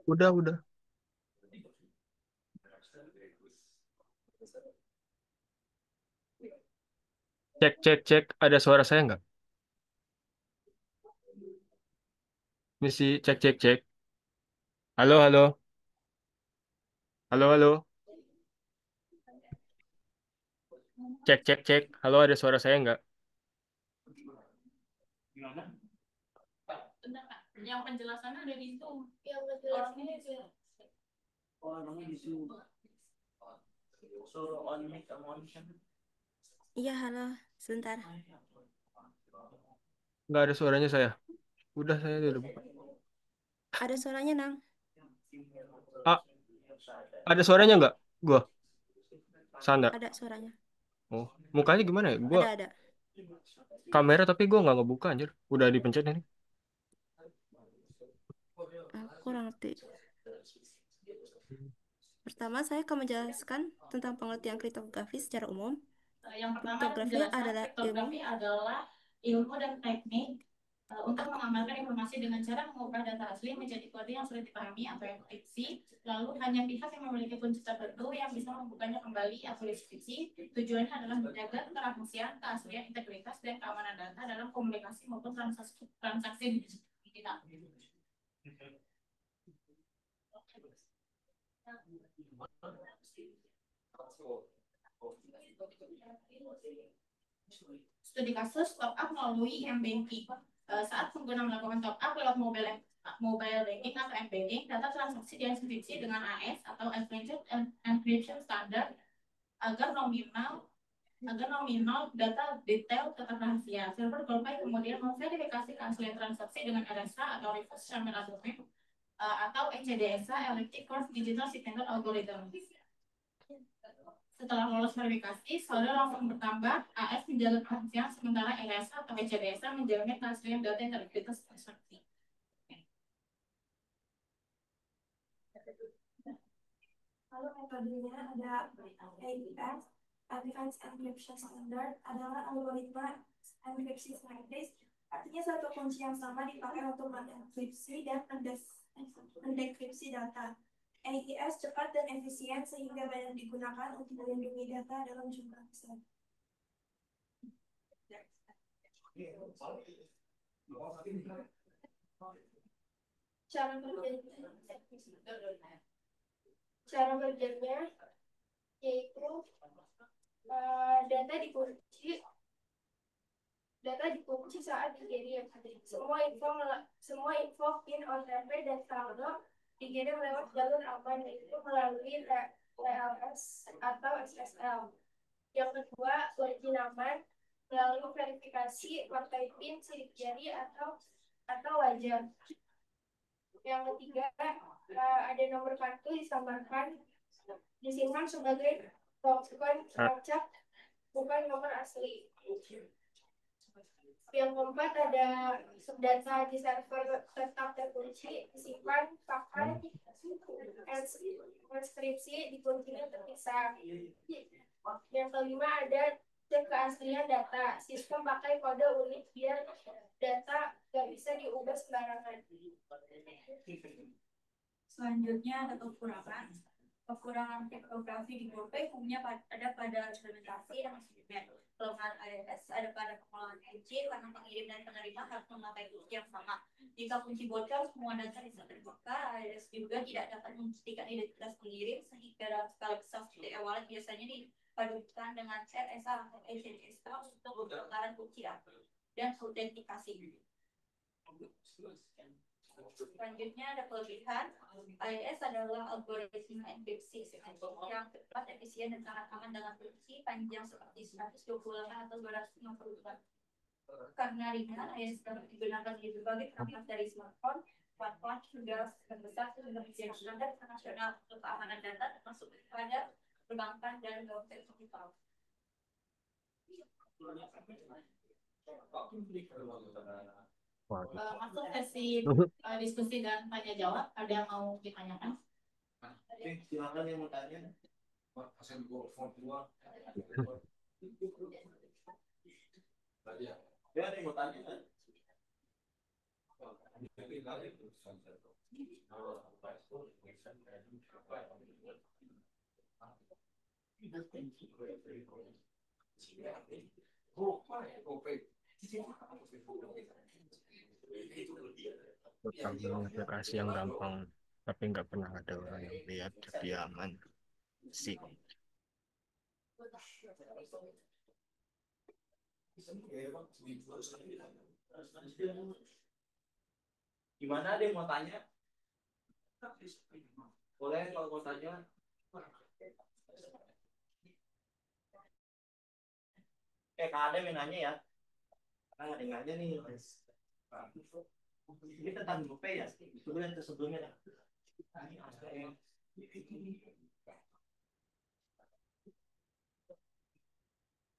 K: Udah. Cek. Ada suara saya nggak? Misi cek. Halo. Halo. Cek. Halo, ada suara saya nggak?
I: Gimana? Bentar, Kak. Yang penjelasannya ada di Zoom. Yang penjelasannya di Zoom.
H: Orangnya di Zoom. Suruh on mic sama on cam.
L: Iya, halo. Sebentar.
K: Nggak ada suaranya saya. Saya udah buka.
L: Ada suaranya, Nang.
K: Ah, ada suaranya nggak? Gua. Sanda.
L: Ada suaranya.
K: Oh, mukanya gimana ya? Gua
L: Ada.
K: kamera tapi gua nggak ngebuka anjir. Udah dipencet ini.
L: Aku kurang ngerti. Pertama, saya akan menjelaskan tentang pengertian kriptografi secara umum.
I: Yang pertama
L: Kriptografi adalah
I: ilmu dan teknik untuk mengamalkan informasi dengan cara mengubah data asli menjadi kode yang sulit dipahami atau enkripsi. Lalu hanya pihak yang memiliki kunci tertentu yang bisa membukanya kembali atau deskripsi. Tujuannya adalah menjaga kerahasiaan, keaslian, integritas, dan keamanan data dalam komunikasi maupun transaksi digital. Studi kasus top up melalui m-banking. Saat pengguna melakukan top up lewat mobile banking atau m-banking, data transaksi dienkripsi dengan AES atau encryption standard agar nominal data detail tetap rahasia. Server GoPay kemudian memverifikasi keaslian transaksi dengan RSA atau reverse shared document atau ECDSA, Elliptic Curve Digital Signature Algorithm. Setelah lolos verifikasi, saldo langsung bertambah, AS menjaga kerahasiaan, sementara RSA atau ECDSA menjamin keaslian data integritas transaksi.
G: Lalu metodenya ada AES, Advanced Encryption Standard, adalah algoritma enkripsi simetris. Artinya satu kunci yang sama dipakai untuk mengenkripsi dan mendekripsi data. AES cepat dan efisien sehingga banyak digunakan untuk melindungi data dalam jumlah besar. Cara kerjanya yaitu data dikunci saat dikirim. Semua info PIN, OTP, dan saldo dikirim lewat jalur aman, yaitu melalui TLS atau SSL. Yang kedua, login aman melalui verifikasi pakai PIN, sidik jari atau wajah. Yang ketiga, ada nomor kartu disimpan sebagai token acak, bukan nomor asli. Yang keempat, ada data di server tetap terkunci, disimpan pakai inskripsi, dikuncinya terpisah. Yang kelima, ada cek keaslian data, sistem pakai kode unik biar data gak bisa diubah sembarangan.
I: Selanjutnya ada kekurangan kriptografi di GoPay umumnya ada pada implementasi dan manajemen. Kelemahan AES ada pada pengelolaan kunci karena pengirim dan penerima harus memakai kunci yang sama. Jika kunci bocor, semua data bisa terbuka. AES juga tidak dapat memastikan identitas pengirim sehingga dalam skala besar seperti e-wallet biasanya dipadukan dengan RSA atau ECDSA untuk pembongkaran kunci dan autentikasi. Selanjutnya ada kelebihan. IIS adalah algoritma enkripsi yang cepat, efisien, dan sangat aman dalam fungsi panjang seperti 128 atau 256. Karena ringan, IIS dapat digunakan di berbagai perangkat dari smartphone, smartphone hingga sistem besar sehingga menjadi standar internasional untuk keamanan data termasuk pada perbankan dan dompet digital. Masuk sesi diskusi dan tanya jawab. Ada yang mau ditanyakan?
H: Silakan yang mau tanya. Ya, ada yang mau tanya kan?
K: Ambil aplikasi yang gampang tapi nggak pernah ada orang yang lihat, jadi aman sih.
H: Gimana, ada yang mau tanya? Boleh kalau mau tanya. Kalau ada yang nanya ya. Ada yang nanya nih. Ini tentang GoPay ya? Sebelumnya dah.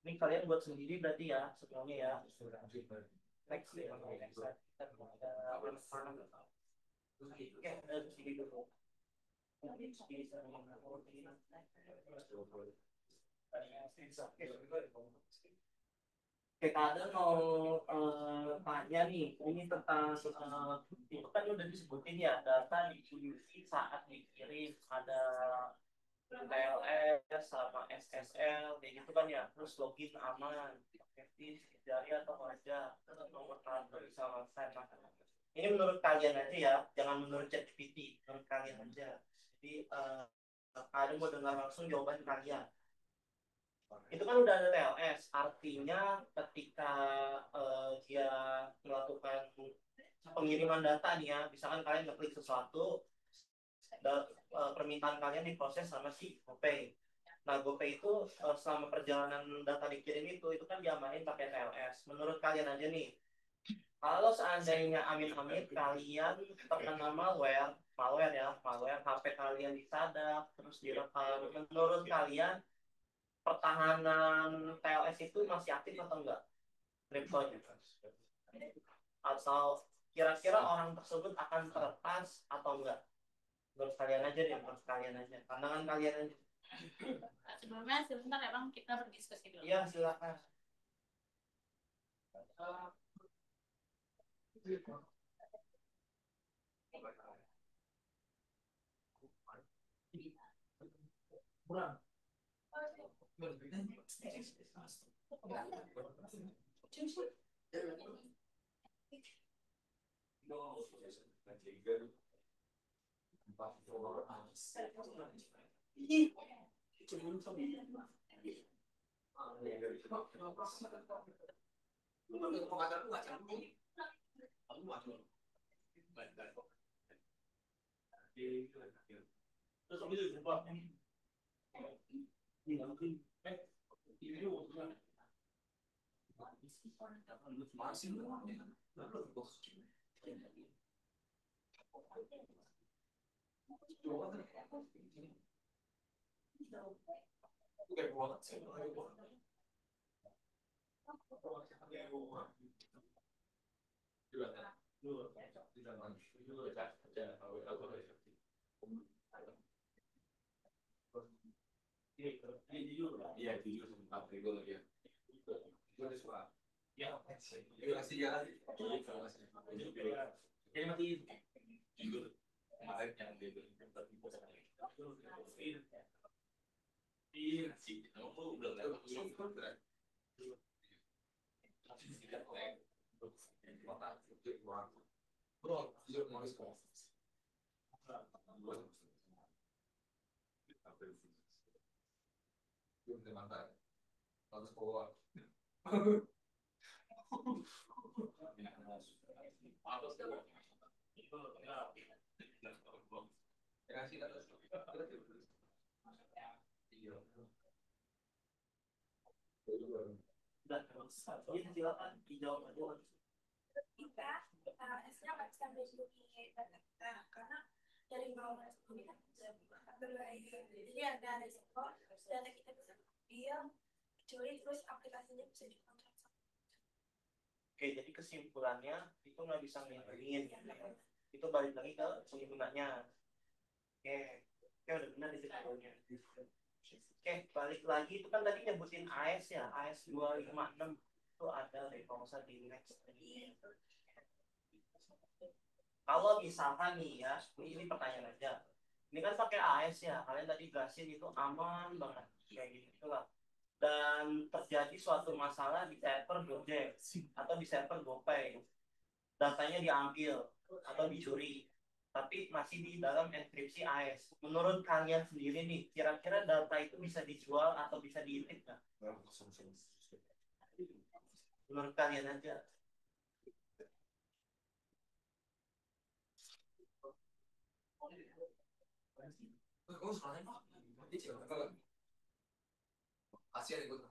H: Ini kalian buat sendiri berarti ya, sebelumnya ya. Next ya. Oke, kalian mau tanya nih, ini tentang itu kan udah disebutin ya, data diisi saat dikirim, ada TLS sama SSL, kayak gitu kan ya, terus login aman, efektif, jari atau wajah, nomor telepon bisa website. Ini menurut kalian aja ya, jangan menurut ChatGPT, menurut kalian aja. Jadi kalian mau dengar langsung jawaban kalian. Itu kan udah ada TLS, artinya ketika dia melakukan pengiriman data nih ya, misalkan kalian ngeklik sesuatu, permintaan kalian diproses sama si GoPay. Nah, GoPay itu selama perjalanan data dikirim itu kan diamanin pakai TLS. Menurut kalian aja nih, kalau seandainya amit-amit kalian terkena malware HP kalian disadap, terus direkam, menurut kalian pertahanan TLS itu masih aktif atau enggak? Kriptonya. Atau kira-kira orang tersebut akan teretas atau enggak? Menurut kalian aja deh, menurut kalian aja. Pandangan kalian aja.
I: Sebelumnya sebentar emang kita berdiskusi dulu.
H: Iya, silakan. Iya, silakan dijawab aja.
I: Kita S-nya nggak bisa melindungi data kita karena dari bawah ini kan jadi ada resiko data kita bisa ambil kecuali terus aplikasinya bisa dikontrol.
H: Oke, jadi kesimpulannya itu nggak bisa ngelindungin ya. Itu balik lagi ke penggunanya. Oke, udah benar itu kesimpulannya. Oke, balik lagi itu kan tadi nyebutin AS ya, AS 256 itu ada deh kalau nggak salah di next. Kalau misalkan nih ya, ini pertanyaan aja. Ini kan pakai AS ya, kalian tadi jelasin itu aman banget kayak gitu lah. Dan terjadi suatu masalah di server Gojek atau di server GoPay, datanya diambil atau dicuri, tapi masih di dalam enkripsi AS. Menurut kalian sendiri nih, kira-kira data itu bisa dijual atau bisa diintip nggak? Menurut kalian aja.
F: Asia ikut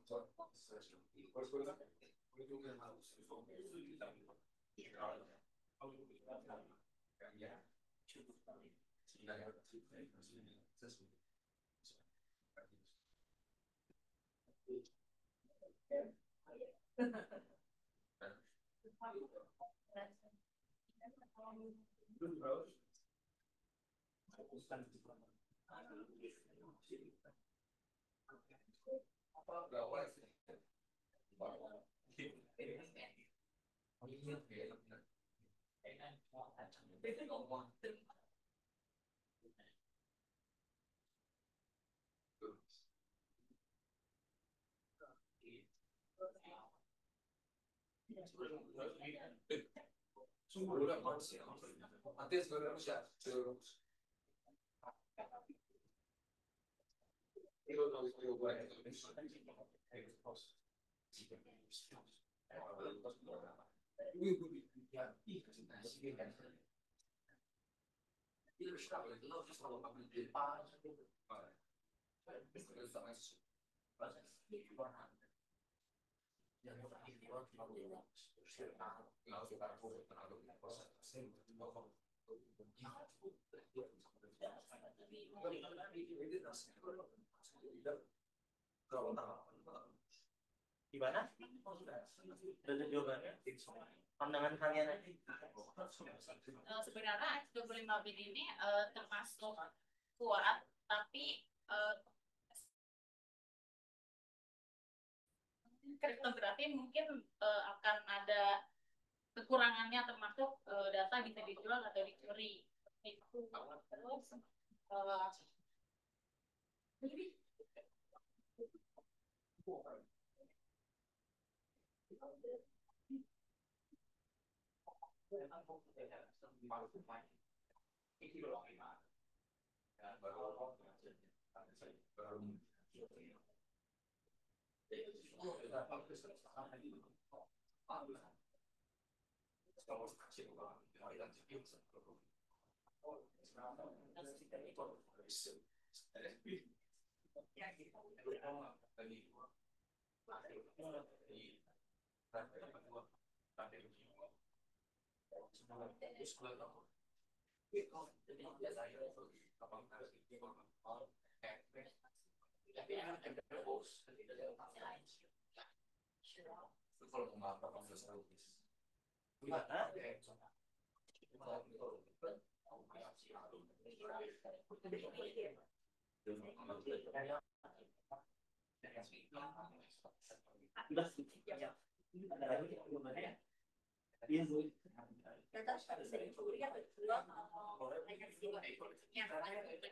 H: Gimana? Ada jawabannya? Pandangan kalian aja.
I: Sebenarnya S25 bin ini termasuk kuat, tapi kriptografi mungkin akan ada kekurangannya, termasuk data bisa dijual atau dicuri. Itu terus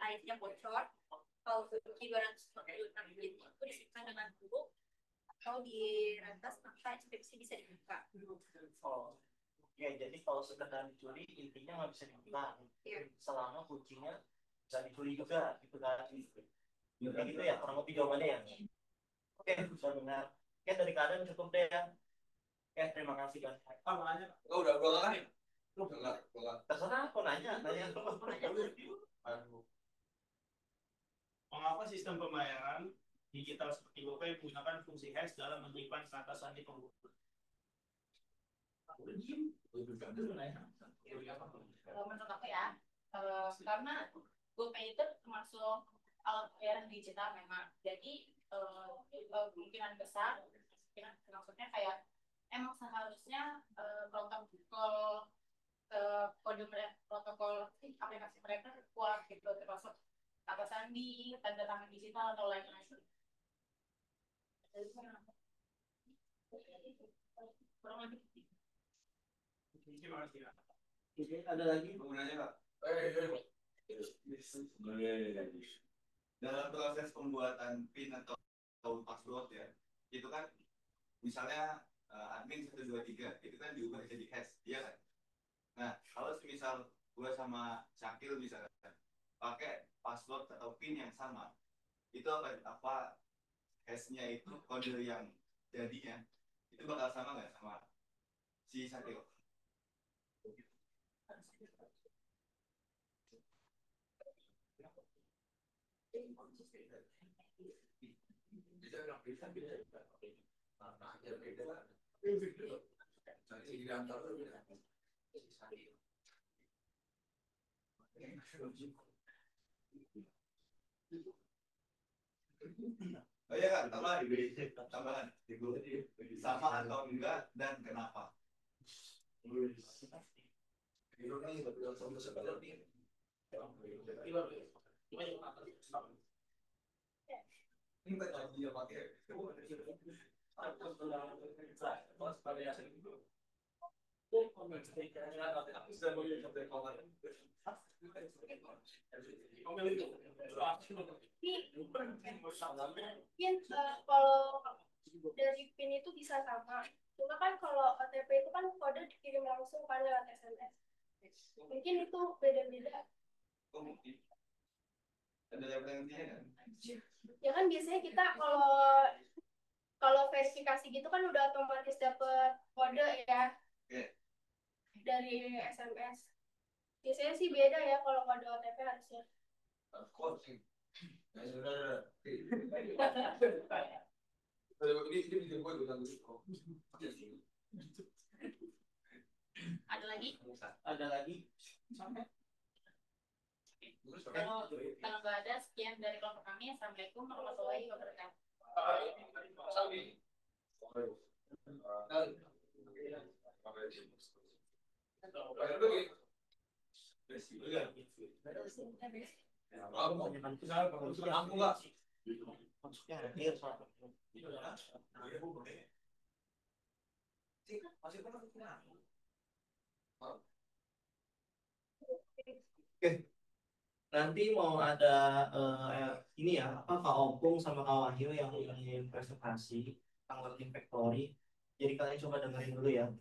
I: airnya bocor, kalau suci 246 itu disimpan dengan buruk atau dirantas, maka inskripsi bisa dibuka.
H: Oh, ya jadi kalau sekedar dicuri intinya nggak bisa dibuka. Selama kuncinya bisa dicuri juga, gitu kan? Kayak gitu ya, kurang lebih jawabannya ya. Oke, sudah benar. Oke, dari kalian cukup deh ya. Oke, terima kasih kan.
F: udah kali.
H: Terserah aku nanya.
D: Mengapa sistem pembayaran digital seperti GoPay menggunakan fungsi hash dalam menyimpan kata sandi pengguna?
I: Menurut aku ya, karena GoPay itu termasuk alat pembayaran digital memang. Jadi kemungkinan besar, maksudnya kayak emang seharusnya protokol protokol aplikasi mereka kuat gitu, termasuk kata sandi, tanda tangan digital atau lain-lain. Kurang lebih.
H: Ada lagi penggunanya Pak?
F: Dalam proses pembuatan PIN atau password ya, itu kan misalnya admin 123 itu kan diubah jadi hash, iya kan? Nah, kalau misal gue sama Syakil misalnya pakai password atau PIN yang sama, itu apa hashnya itu kode yang jadinya itu bakal sama nggak sama si Syakil? Oh iya kan, tambahan sama atau enggak dan kenapa? Ini tadi dia pakai.
G: Mungkin kalau dari PIN itu bisa sama. Cuma kan kalau OTP itu kan kode dikirim langsung kan lewat SMS. Mungkin itu beda-beda.
F: Oh, mungkin. Ada referensinya kan?
G: Ya kan biasanya kita kalau verifikasi gitu kan udah otomatis dapet kode ya. Dari SMS. Biasanya sih beda ya kalau kode OTP harusnya.
I: Ada lagi?
H: Ada lagi?
I: Kalau nggak ada, sekian dari kelompok kami. Assalamualaikum warahmatullahi wabarakatuh.
H: Oke, nanti mau ada ini ya, apa Kak Opung sama Kak Wahyu yang ingin presentasi tentang learning factory. Jadi kalian coba dengerin dulu ya.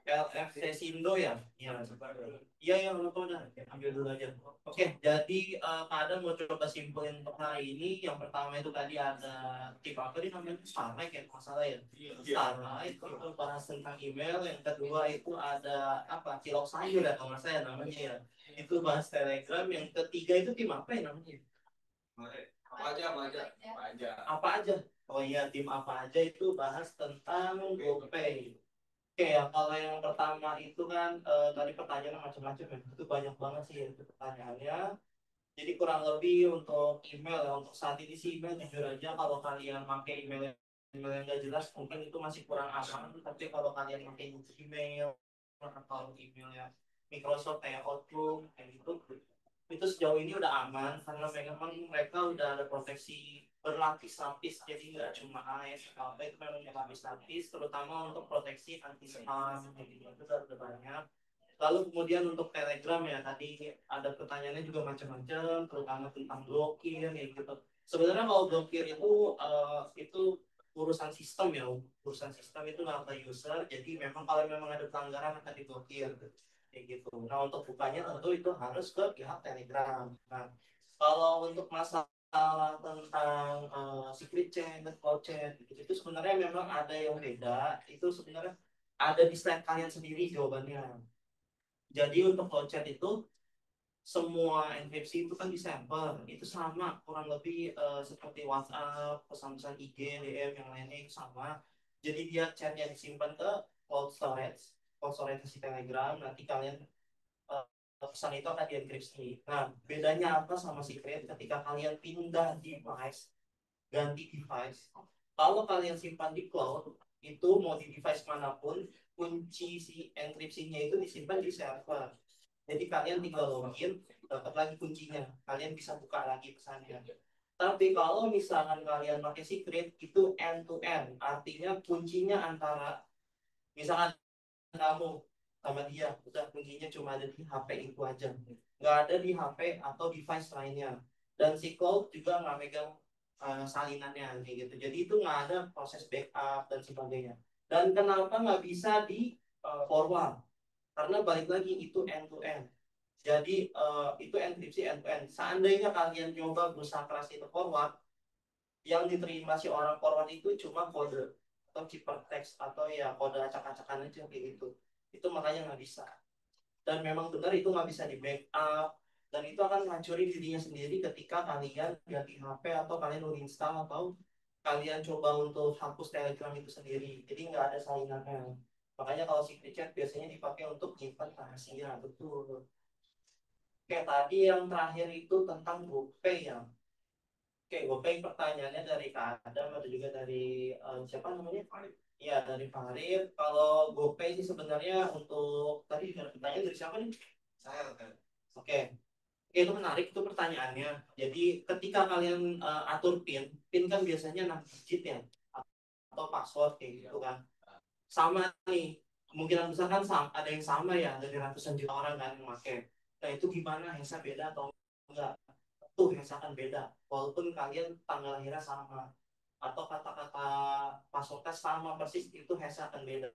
H: LFC Sindo ya? Iya yang nonton dah. Ambil dulu aja. Oke, jadi Kak Adam mau coba simpulin untuk hari ini. Yang pertama itu tadi ada tip apa nih namanya? Starlight ya, masalah ya. Starlight itu bahas tentang email. Yang kedua itu ada apa? Cilok sayur ya kalau saya namanya ya. Itu bahas Telegram. Yang ketiga itu tim apa ya namanya? Apa aja? Oh iya, tim apa aja itu bahas tentang GoPay. Oke ya, kalau yang pertama itu kan tadi pertanyaan macam-macam ya, itu banyak banget sih itu pertanyaannya. Jadi kurang lebih untuk email ya, untuk saat ini sih email jujur aja kalau kalian pakai email yang nggak jelas mungkin itu masih kurang aman. Tapi kalau kalian pakai email atau email ya Microsoft kayak Outlook kayak gitu, itu sejauh ini udah aman karena memang mereka udah ada proteksi berlapis-lapis, jadi nggak cuma ASKP, itu memang berlapis-lapis terutama untuk proteksi anti spam gitu, itu udah banyak. Lalu kemudian untuk Telegram ya tadi ada pertanyaannya juga macam-macam terutama tentang blokir ya gitu. Sebenarnya kalau blokir itu urusan sistem ya, urusan sistem itu nggak ke user, jadi memang kalau memang ada pelanggaran akan diblokir kayak gitu. Nah untuk bukanya tentu itu harus ke pihak Telegram. Nah kalau untuk masalah tentang secret chat dan cloud chat itu sebenarnya memang ada yang beda. Itu sebenarnya ada di slide kalian sendiri jawabannya. Jadi untuk flow chart itu semua enkripsi itu kan di sampel, itu sama kurang lebih seperti WhatsApp, pesan-pesan IG, DM yang lainnya itu sama. Jadi dia chatnya disimpan ke cloud storage si Telegram. Nanti kalian pesan itu akan dienkripsi. Nah, bedanya apa sama Secret? Ketika kalian pindah device, ganti device, kalau kalian simpan di cloud, itu mau di device manapun, kunci si enkripsinya itu disimpan di server. Jadi kalian tinggal login, dapat lagi kuncinya, kalian bisa buka lagi pesannya. Tapi kalau misalkan kalian pakai Secret, itu end to end, artinya kuncinya antara misalkan kamu sama dia, udah kuncinya cuma ada di HP itu aja, nggak ada di HP atau device lainnya. Dan si cloud juga nggak megang salinannya kayak gitu. Jadi itu nggak ada proses backup dan sebagainya. Dan kenapa nggak bisa di forward? Karena balik lagi itu end to end. Jadi itu enkripsi end to end. Seandainya kalian coba berusaha keras itu forward, yang diterima si orang forward itu cuma kode atau ciphertext atau ya kode acak-acakan aja kayak gitu. Itu makanya nggak bisa. Dan memang benar itu nggak bisa di backup, dan itu akan menghancurin dirinya sendiri ketika kalian ganti HP atau kalian uninstall atau kalian coba untuk hapus Telegram itu sendiri. Jadi nggak ada salinannya. Makanya kalau secret chat biasanya dipakai untuk nyimpan rahasia, betul. Oke, tadi yang terakhir itu tentang GoPay ya. Oke, GoPay pertanyaannya dari Kak Adam atau juga dari siapa namanya? Iya, dari Farid. Kalau GoPay sih sebenarnya untuk tadi ada pertanyaan dari siapa nih? Saya. Oke. Oke, itu menarik itu pertanyaannya. Jadi ketika kalian atur PIN kan biasanya 6 digit ya atau password kayak gitu kan. Sama nih, kemungkinan besar kan ada yang sama ya dari ratusan juta orang kan yang pakai. Nah, itu gimana? Hesa beda atau enggak? Tuh, Hesa kan beda. Walaupun kalian tanggal lahirnya sama atau kata-kata passwordnya sama persis, itu Hesa akan beda.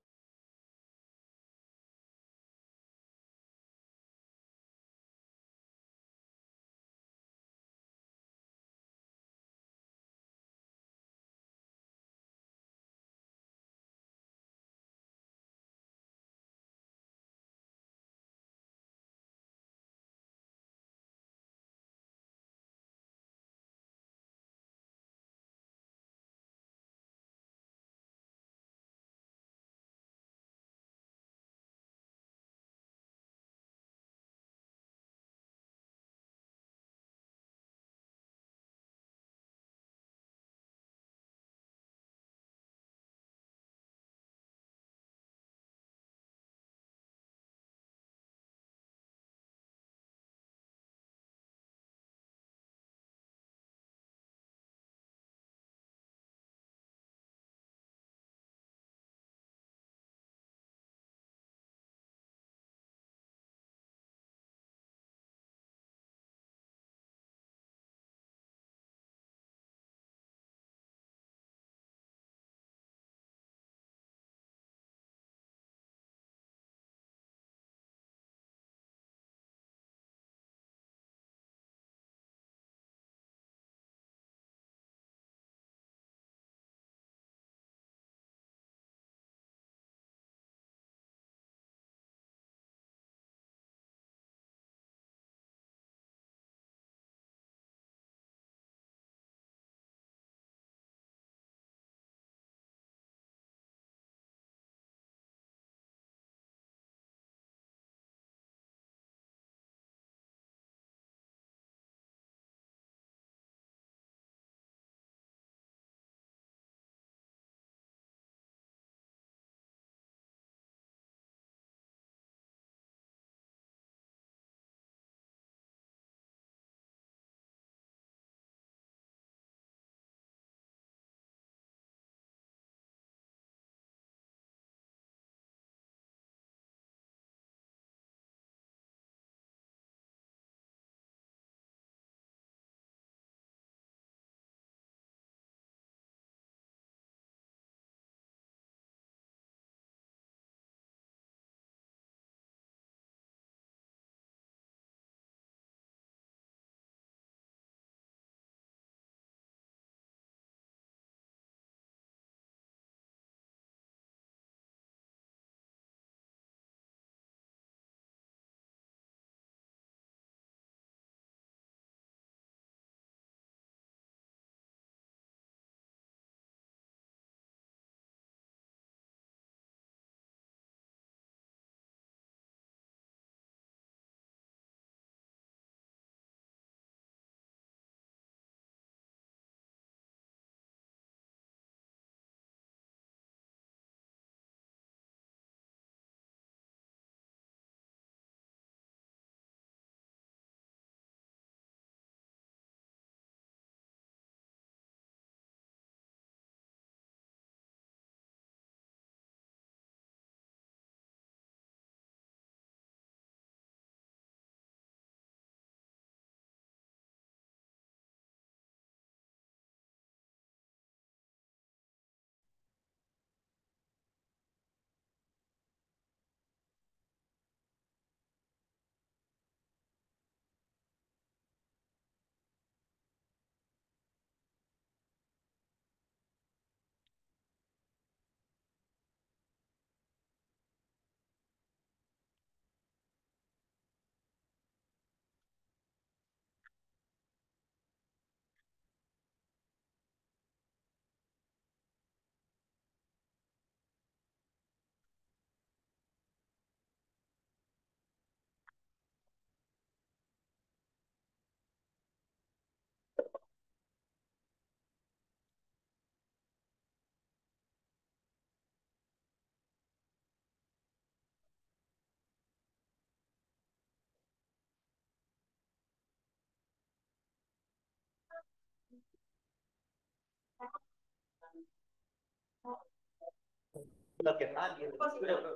H: Udah kayak tadi.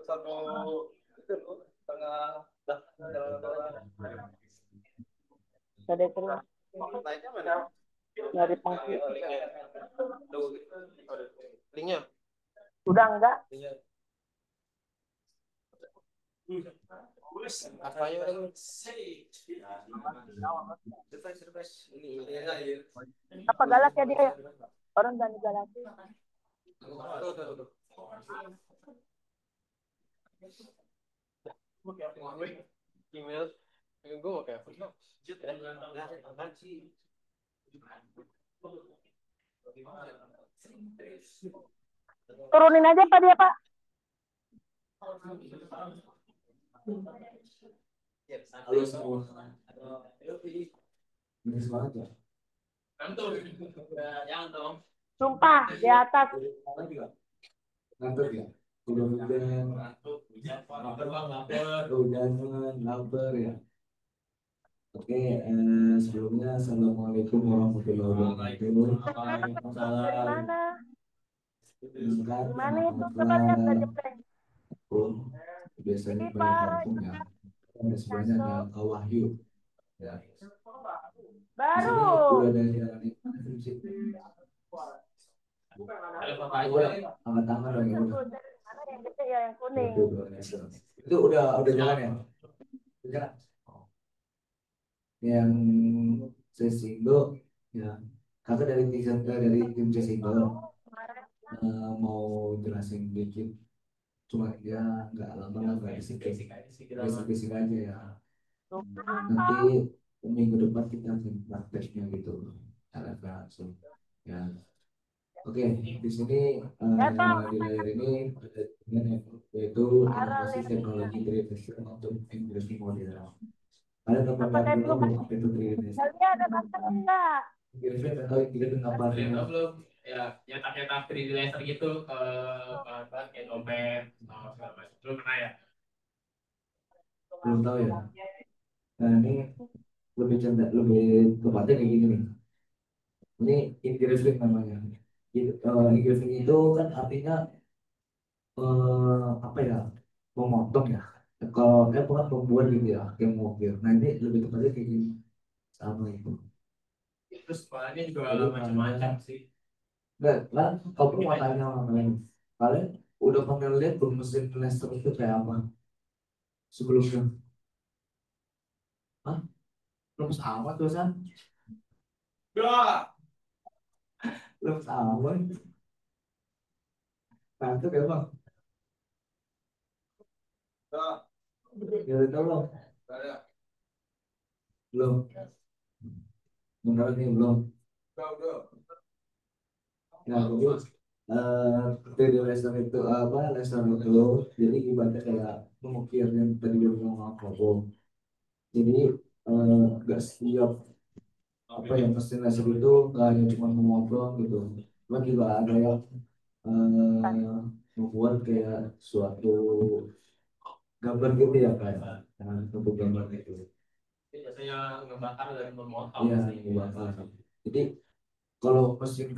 F: Satu itu loh, tengah
M: Tadi terus
H: Lainnya mana?
M: dari pangsi.
H: Linknya.
M: Udah enggak?
H: Ayo
M: Apa galak ya dia? Orang jangan digalakin.
H: email gue mau kayak
M: Turunin aja Pak dia Pak.
N: Halo semua. Ini semangat ya.
E: Jangan dong.
M: Sumpah di atas.
N: Ngantuk ya. Udah hujan. Udah lapar ya. Oke, sebelumnya assalamualaikum warahmatullahi wabarakatuh. Waalaikumsalam.
M: Gimana itu kalian nggak jepreng?
N: Biasanya pada kampung ya. Ada sebenarnya ada Kak Wahyu. Ya.
M: Baru.
N: Udah ada yang angkat tangan dong ya udah.
M: Mana yang gede ya yang kuning.
N: Itu udah jalan ya? Udah jalan. Yang Cesindo ya kakak dari tim Cesindo mau jelasin dikit, cuma dia nggak lama nggak basic aja ya. Nanti minggu depan kita akan prakteknya gitu, cara langsung ya. Oke, di sini di layar ini ada yaitu inovasi teknologi 3D untuk industri modern. Ada teman yang dulu apa itu 3D?
M: Kalian ada masak enggak?
N: 3D atau 3D apa?
E: Belum. Ya, nyetak 3D laser gitu ke kayak dompet, segala macam. Belum pernah ya?
N: Belum tahu ya. Nah ini lebih tepatnya kayak gini nih. Ini engraving namanya. Engraving itu kan artinya apa ya? Memotong ya. Kalau bukan membuat gitu ya, kayak mukir. Nah ini lebih tepatnya kayak gini. Sama itu.
E: Terus bahannya juga macam-macam sih.
N: Enggak, kan kamu mau tanya sama kalian udah pernah lihat belum mesin laser itu kayak apa sebelumnya? Hah? Belum sama tuh San? Belum sama. Nah itu kayak bang. Ya belum. Belum. Menurut ini belum. Nah, jadi 3D laser itu apa? Laser itu jadi ibaratnya kayak mengukir yang tadi dia bilang ngomong. Jadi nggak setiap apa yang mesin laser itu nggak hanya cuma memotong gitu, cuma juga ada yang membuat kayak suatu gambar gitu ya kayak bentuk gambar itu.
E: Biasanya ngebakar dan memotong.
N: Iya, ngebakar. Jadi kalau mesin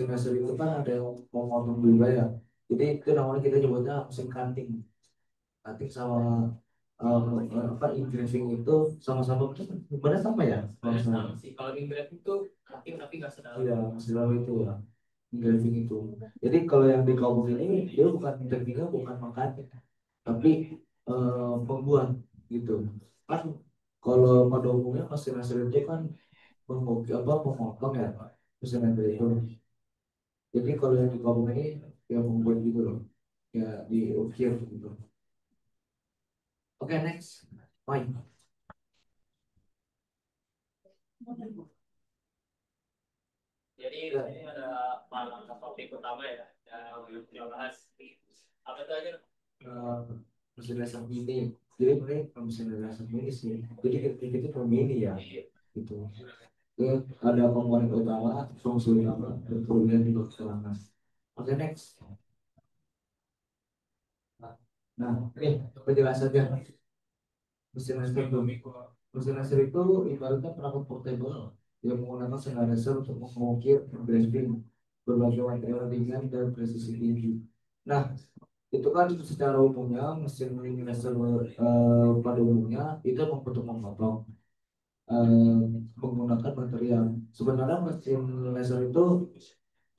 N: laser itu kan ada yang memotong juga ya. Jadi itu namanya kita nyebutnya mesin cutting. Cutting sama apa engraving itu sama-sama sebenarnya sama ya?
E: Sama sih. Kalau engraving itu cutting tapi nggak sedalam.
N: Iya, sedalam itu ya. Engraving itu. Jadi kalau yang di kampung ini dia bukan tekniknya bukan mengcutting, tapi pembuat gitu. Kan kalau pada umumnya mesin laser itu kan memotong ya mesin laser itu. Jadi kalau yang di kampung ini yang membuat gitu loh, ya diukir gitu. Oke, next. Fine.
E: Jadi ini ada topik utama ya yang kita bahas. Apa itu aja?
N: Mesin laser mini. Jadi mereka mesin laser mini sih. Jadi ketika itu mini ya, gitu. Ada komponen utama, fungsi utama, dan kemudian juga keterangan. Oke, next. Nah, ini penjelasannya. Mesin laser itu ibaratnya perangkat portable yang menggunakan sinar laser untuk mengukir, engraving berbagai material ringan dan presisi tinggi. Nah, itu kan secara umumnya mesin laser pada umumnya itu untuk memotong eh, menggunakan material. Sebenarnya mesin laser itu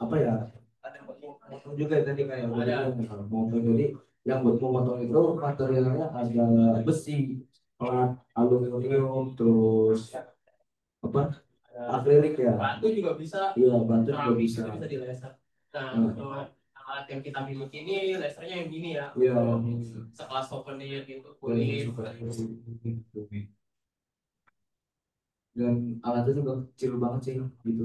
N: apa ya? Ada memotong juga tadi kayak ada memotong. Jadi yang buat memotong itu materialnya ada besi, plat, aluminium, terus apa? Akrilik ya.
J: Batu juga bisa.
N: Iya, batu juga
J: Keramik
N: bisa.
J: itu bisa di laser. Nah,
N: Nah,
J: untuk alat yang kita miliki ini lasernya yang gini ya.
N: iya,
J: Sekelas souvenir gitu,
N: dan
J: kulit.
N: dan alatnya juga kecil banget sih gitu.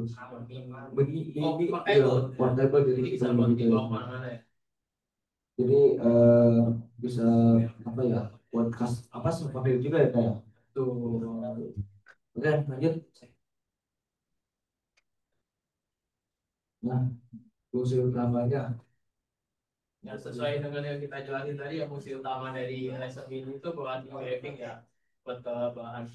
N: Begini
J: Pakai
N: ya, portable jadi
J: bisa
N: kita
J: buat
N: gitu.
J: dibawa kemana-mana ya.
N: Jadi bisa apa ya buat kas apa seperti juga ya kayak tuh. Oke, lanjut. Nah, fungsi utamanya
J: Ya, sesuai dengan yang kita jelasin tadi, yang fungsi utama dari laser ini itu buat engraving ya, buat ke bahan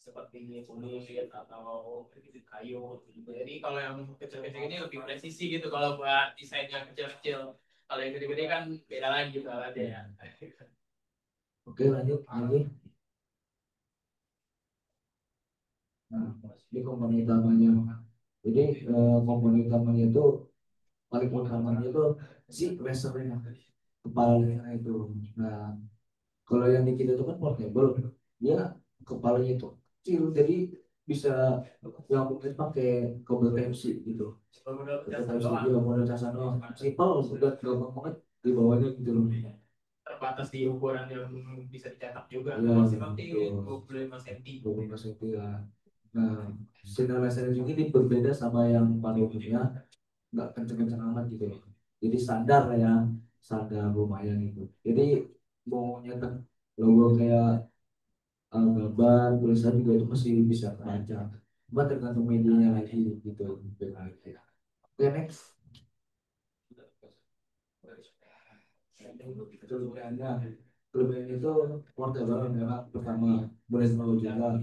J: seperti kulit atau kayu gitu. Jadi kalau yang kecil-kecil ini lebih presisi gitu kalau buat desainnya kecil-kecil. Kalau yang gede-gede kan beda lagi gitu alatnya ya.
N: oke lanjut lagi. Nah, ini komponen utamanya. Jadi komponen utamanya itu paling utamanya itu si lasernya, kepala lasernya itu. Nah, kalau yang di kita itu kan portable, dia kepalanya itu kecil, jadi bisa yang mungkin pakai kabel Type-C gitu.
J: Modal
N: Kabel
J: jasa
N: Type-C
J: doang.
N: dia model casan doang. Simpel, sudah gampang banget di bawahnya gitu loh.
J: Terbatas di ukuran yang bisa dicetak juga.
N: Ya,
J: Maksimal
N: betul.
J: 25 cm.
N: 25 cm lah. Nah, sinar laser juga ini berbeda sama yang pada umumnya, nggak kenceng-kenceng amat gitu loh. Jadi standar lah ya, standar lumayan gitu. Jadi mau nyetak logo kayak gambar, tulisan juga itu masih bisa kebaca. Cuma tergantung medianya lagi gitu. Oke, next. Kelebihannya itu portable memang pertama mudah dibawa juga.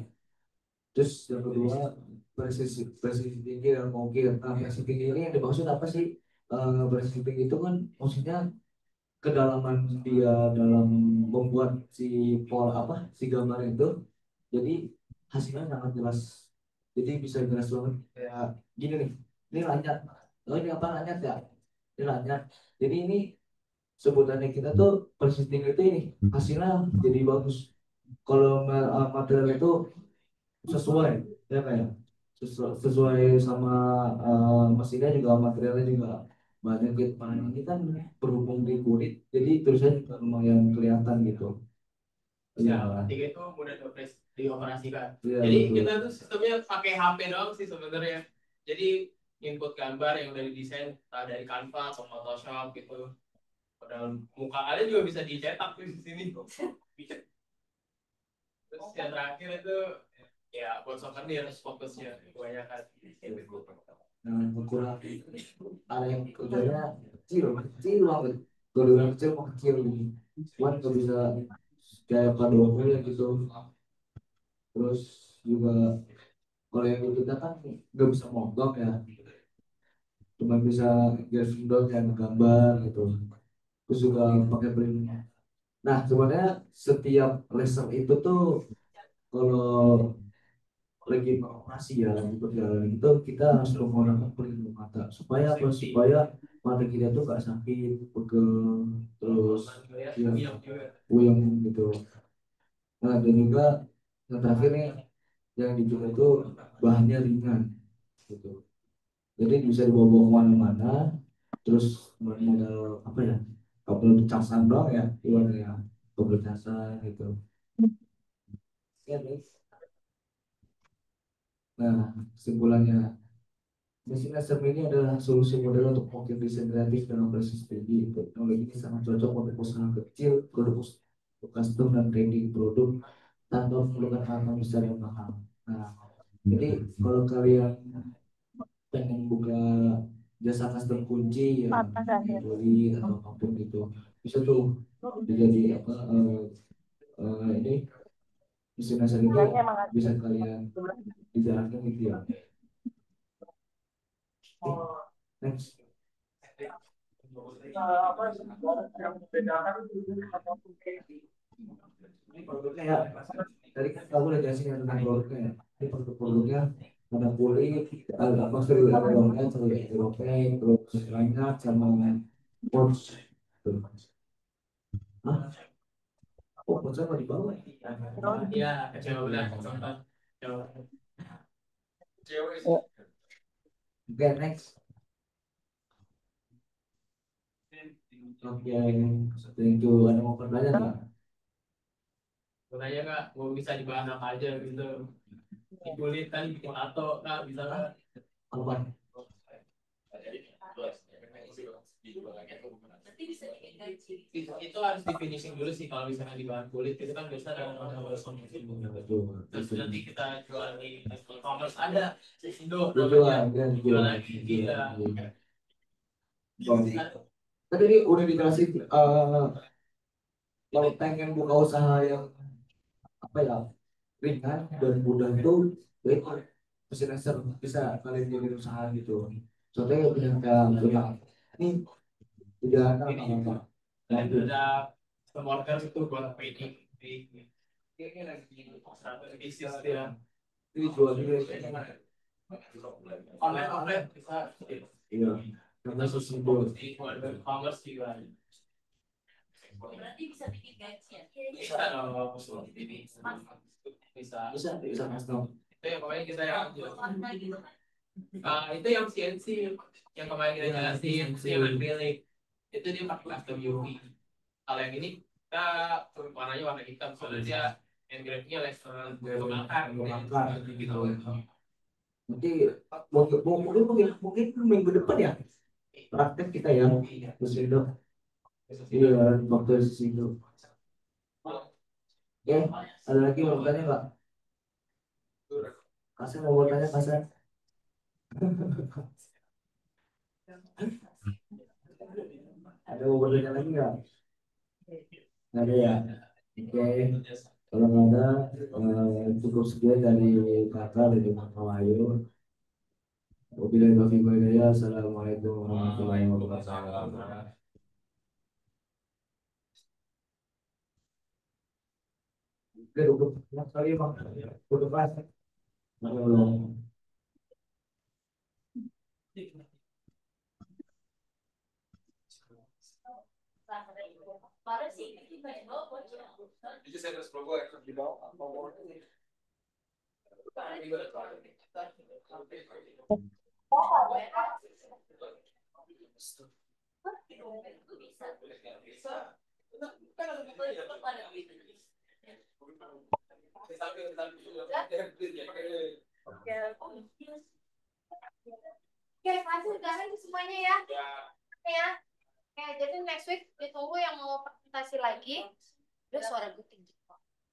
N: Terus yang kedua presisi tinggi dan mungkin. Nah, presisi tinggi ini yang dimaksud apa sih? Presisi tinggi itu kan maksudnya kedalaman dia dalam membuat si pol apa si gambar itu, jadi hasilnya sangat jelas. Jadi bisa jelas banget kayak gini nih. Ini lanyard. Oh, ini apa lanyard ya? Ini lanyard. Jadi ini sebutannya kita tuh persisting itu ini hasilnya jadi bagus. Kalau material itu sesuai ya kayak sesuai sama mesinnya juga materialnya juga banyak gitu. Ini kan berhubung di kulit, jadi tulisannya juga lumayan kelihatan gitu.
J: Ya, tiga itu mudah dioperasikan.
N: Iya,
J: Jadi
N: betul.
J: kita tuh sistemnya pakai HP doang sih sebenarnya. Jadi input gambar yang udah didesain entah dari Canva atau Photoshop gitu. Padahal muka kalian juga bisa dicetak tuh di sini. Terus yang terakhir itu ya buat souvenir fokusnya kebanyakan.
N: Nah, ukuran area yang kerjanya kecil banget. Kalau yang kecil mah kecil gitu. Cuman nggak bisa kayak pada umumnya gitu. Terus juga kalau yang kita kan nggak bisa motong ya, cuma bisa garis doang yang gambar gitu. Terus juga pakai print. Nah, sebenarnya setiap laser itu tuh kalau lagi beroperasi ya, lagi berjalan itu kita harus menggunakan pelindung mata supaya apa? Supaya mata kita tuh gak sakit, pegel, terus ya puyeng gitu. Nah, dan juga yang terakhir nih yang dicoba itu bahannya ringan gitu. Jadi bisa dibawa kemana-mana. Terus modal apa ya? Kabel casan doang ya, ibaratnya ya. Kabel casan gitu. Ya, guys. Nah, kesimpulannya, mesin laser ini adalah solusi modern untuk mengukir desain kreatif dan operasi tinggi. Teknologi ini sangat cocok untuk usaha kecil, produk custom dan trading produk tanpa memerlukan alat besar yang mahal. Nah, jadi kalau kalian pengen buka jasa custom kunci ya beli atau apapun itu, bisa tuh jadi apa ini mesin laser ini bisa kalian dijalankan gitu ya. Next.
J: yang membedakan
N: Ini produknya ya. Tadi kan kamu udah jelasin yang tentang produknya ya. Ini produk-produknya ada kulit, ada apa sih, ada daunnya, terus Eropa, terus banyak sama pods. Hah? Oh, pods apa di bawah?
E: Iya, kecewa udah.
N: Oke, next. Oke, thank you. Ada mau pertanyaan nggak?
E: Bertanya kak, mau bisa dibahas apa aja gitu. Di kulit kan bikin tato kak, bisa kak.
N: Apa?
E: Itu harus di finishing dulu sih kalau misalnya di bahan kulit itu kan biasa ada terus nanti kita jual di e-commerce ada Indo namanya jual lagi iya.
N: Tadi ini udah dikasih kalau pengen buka usaha yang apa ya ringan dan mudah itu freelancer bisa kalian jadi usaha gitu. Contohnya punya kayak punya ini udah apa
E: ada semorgan itu buat trading ini lagi bisnis dia
N: ini jual juga
E: online bisa
N: iya karena sesuatu
E: e-commerce juga
B: Berarti bisa bikin gajian.
E: bisa dong bisa
N: custom
E: itu yang kemarin kita itu yang CNC yang kemarin kita jelasin itu yang acrylic itu dia pakai custom UV kalau yang ini kita warnanya warna hitam soalnya dia engrave-nya laser mengangkat gitu
N: nanti mungkin minggu depan ya praktek kita ya terus itu iya waktu di situ oke ada lagi mau bertanya nggak Kasih mau bertanya Kasih ada mau bertanya lagi nggak nggak ada ya oke kalau nggak ada cukup sekian dari kakak dari Kakak Wahyu. Wabillahi taufiq wal hidayah. Assalamualaikum warahmatullahi wabarakatuh. Oke, duduk sekali bang, duduk pas.
F: Jadi saya terus progo ya di bawah mau
I: Oke, masih udah semuanya ya. Ya. Oke, jadi next week ditunggu yang mau presentasi lagi. Udah suara gue tinggi.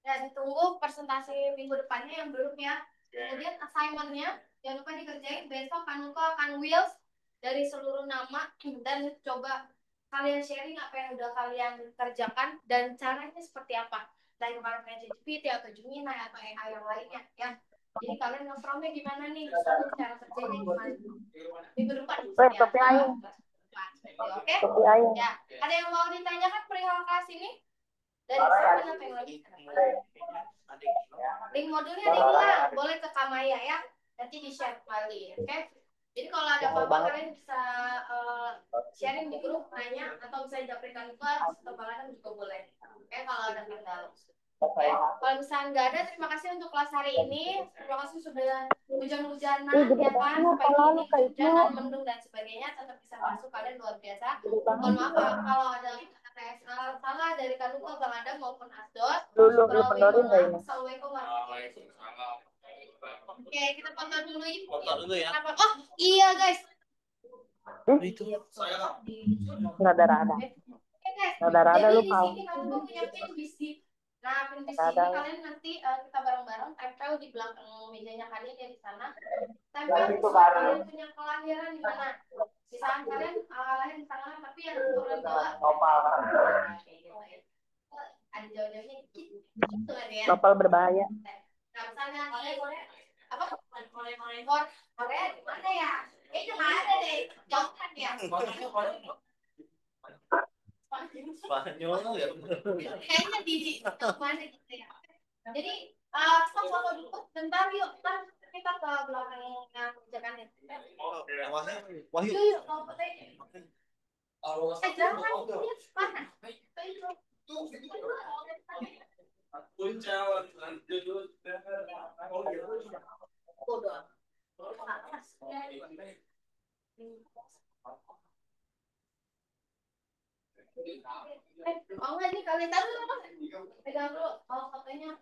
I: Ya, ditunggu presentasi minggu depannya yang belum ya. Kemudian assignment-nya jangan lupa dikerjain. Besok Kanuko akan wheels dari seluruh nama dan coba kalian sharing apa yang udah kalian kerjakan dan caranya seperti apa. Dari kemarin GPT atau Gemini atau AI yang lainnya ya. Jadi kalian nge-promnya gimana nih? Cara kerjanya gimana? Minggu depan.
M: Tapi ayo.
I: Oke? Ya. Ada yang mau ditanyakan perihal kelas ini? Dari siapa apa yang lagi? Link modulnya ada hilang, boleh ke Kamaya ya. Nanti di-share kembali, oke? Jadi kalau ada apa-apa kalian bisa sharing di grup, nanya atau bisa japrikan kelas atau bahkan juga boleh. Oke, kalau ada kendala. Oke, kalau misalnya nggak ada, terima kasih untuk kelas hari ini. Terima kasih sudah hujan-hujanan, ya kan? Pagi ini hujanan, mendung dan sebagainya, tetap bisa masuk, kalian luar biasa. Mohon maaf kalau ada salah dari Kanuko, Bang Adam maupun Asdod. Assalamualaikum warahmatullahi wabarakatuh. Oke, kita foto dulu yuk.
H: Foto dulu ya.
I: Oh iya guys.
H: Itu
F: saya
M: Nggak ada rada.
I: Oke guys.
M: Nggak ada rada
I: Jadi
M: lu
I: di
M: kau.
I: sini Kanuko punya pin bisik. Nah, pin bisik ini kalian nanti kita bareng-bareng tempel di belakang mejanya kalian ya di sana. Tempel di kalian punya kelahiran di mana? Misalkan kalian lahir di Tangerang tapi yang orang Jawa. Ada jauh-jauhnya gitu kan ya.
M: Nopal berbahaya.
I: Nah, misalnya apa? Korea di mana ya? Itu nggak ada deh. Jauh kan ya.
H: Spanyol ya.
I: Kayaknya di mana gitu ya. Jadi kita foto dulu bentar yuk, kan kita ke belakang yang jalan ya.
H: Wahyu.
I: Yuk, mau fotonya. Jangan, mana? Itu. Bodoh. Oh enggak nih kalian taruh dulu. Pegang dulu. Oh fotonya.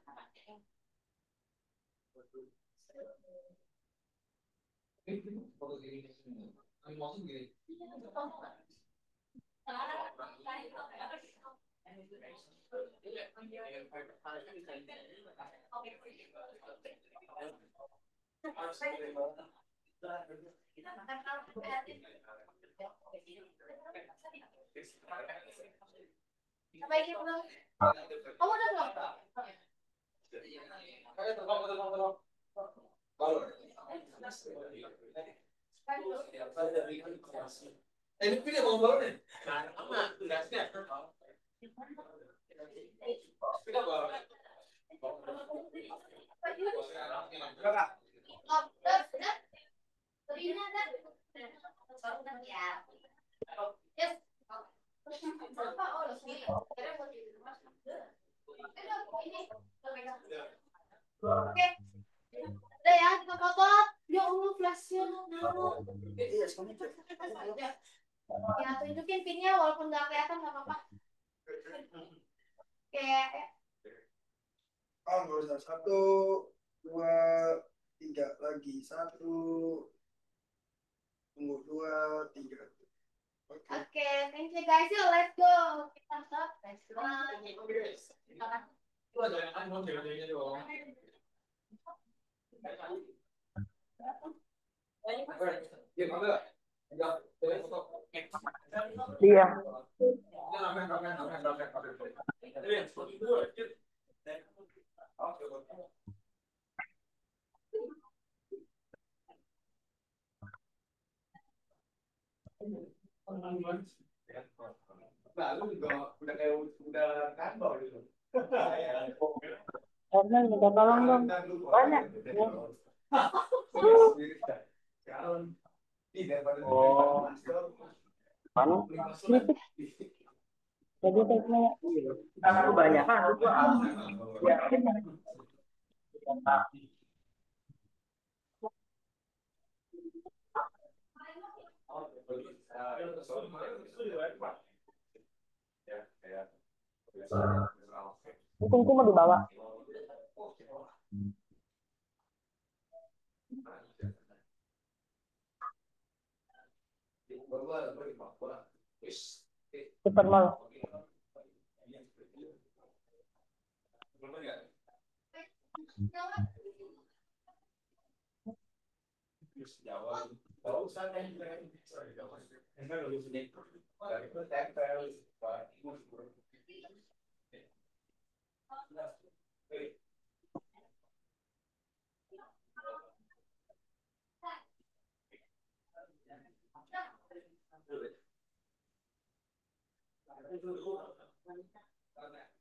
I: Baiknya belum. Kamu udah belum?
F: Ini pilih mau bawa nih.
I: Oke. Udah ya, kita foto. Ya Allah, flashnya nano. Ya, tunjukin pinnya walaupun nggak kelihatan nggak apa-apa. Oke.
J: Oh, nggak usah. 1, 2, 3 lagi. 1, tunggu 2, 3.
I: Oke, thank you guys. Yuk, let's go. Kita stop. Let's go.
M: Iya.
F: Nah, lu juga udah kayak udah kantor gitu.
M: Herman minta tolong dong. Banyak. Oh. Mana? Kritik. Jadi teknya kebanyakan itu ya. Itu mau dibawa. Cepat malah.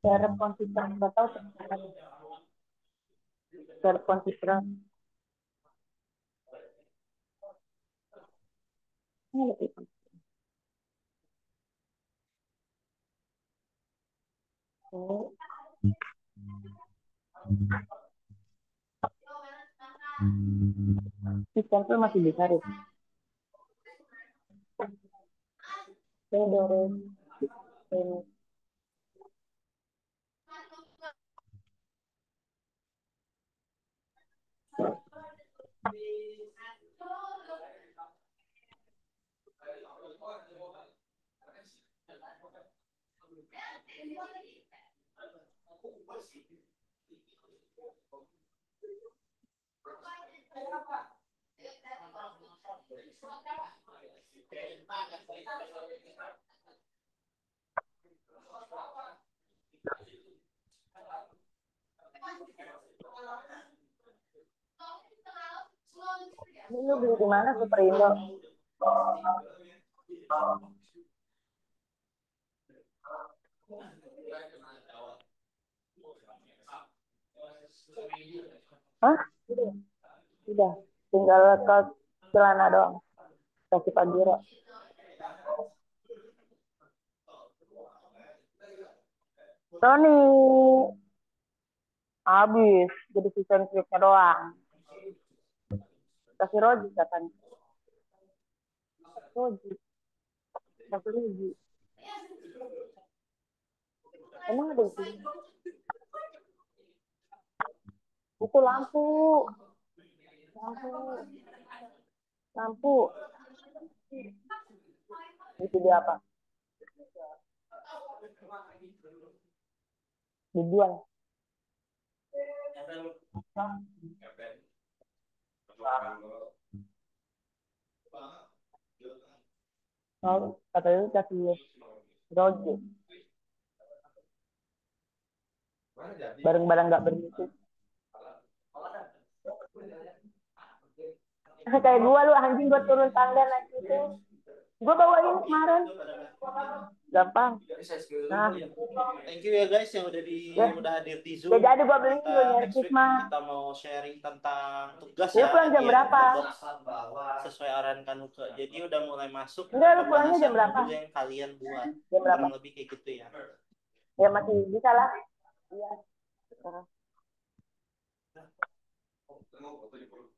M: Cara konsisten nggak tahu cara konsisten. Oh. Stempel masih dicari. Saya dorong ini. Ini lu beli di mana Superindo? Hah? Udah. Tinggal ke celana doang. Kasih Pagiro. Tony. Habis. Jadi season scriptnya doang. Kasih Roji katanya. Roji. Kasih Roji. Emang ada di sini? Itu lampu. Lampu. Itu dia apa? Dijual. Oh, katanya kasih Roji. Barang-barang nggak bermutu. Kayak gua lu anjing, gua turun tangga naik itu. Gua bawa ini kemarin. Gampang. Nah.
H: Thank you ya guys yang udah hadir di Zoom.
M: Ya jadi gua beli dulu
H: Next
M: nyerkis
H: week
M: mah.
H: kita mau sharing tentang tugas
M: Lu pulang jam berapa?
H: Sesuai arahan Kanuka. Jadi udah mulai masuk
M: Enggak, lu pulangnya jam berapa?
H: modul yang kalian buat.
M: Jam berapa?
H: Kurang lebih kayak gitu ya.
M: Ya masih bisa lah. Iya.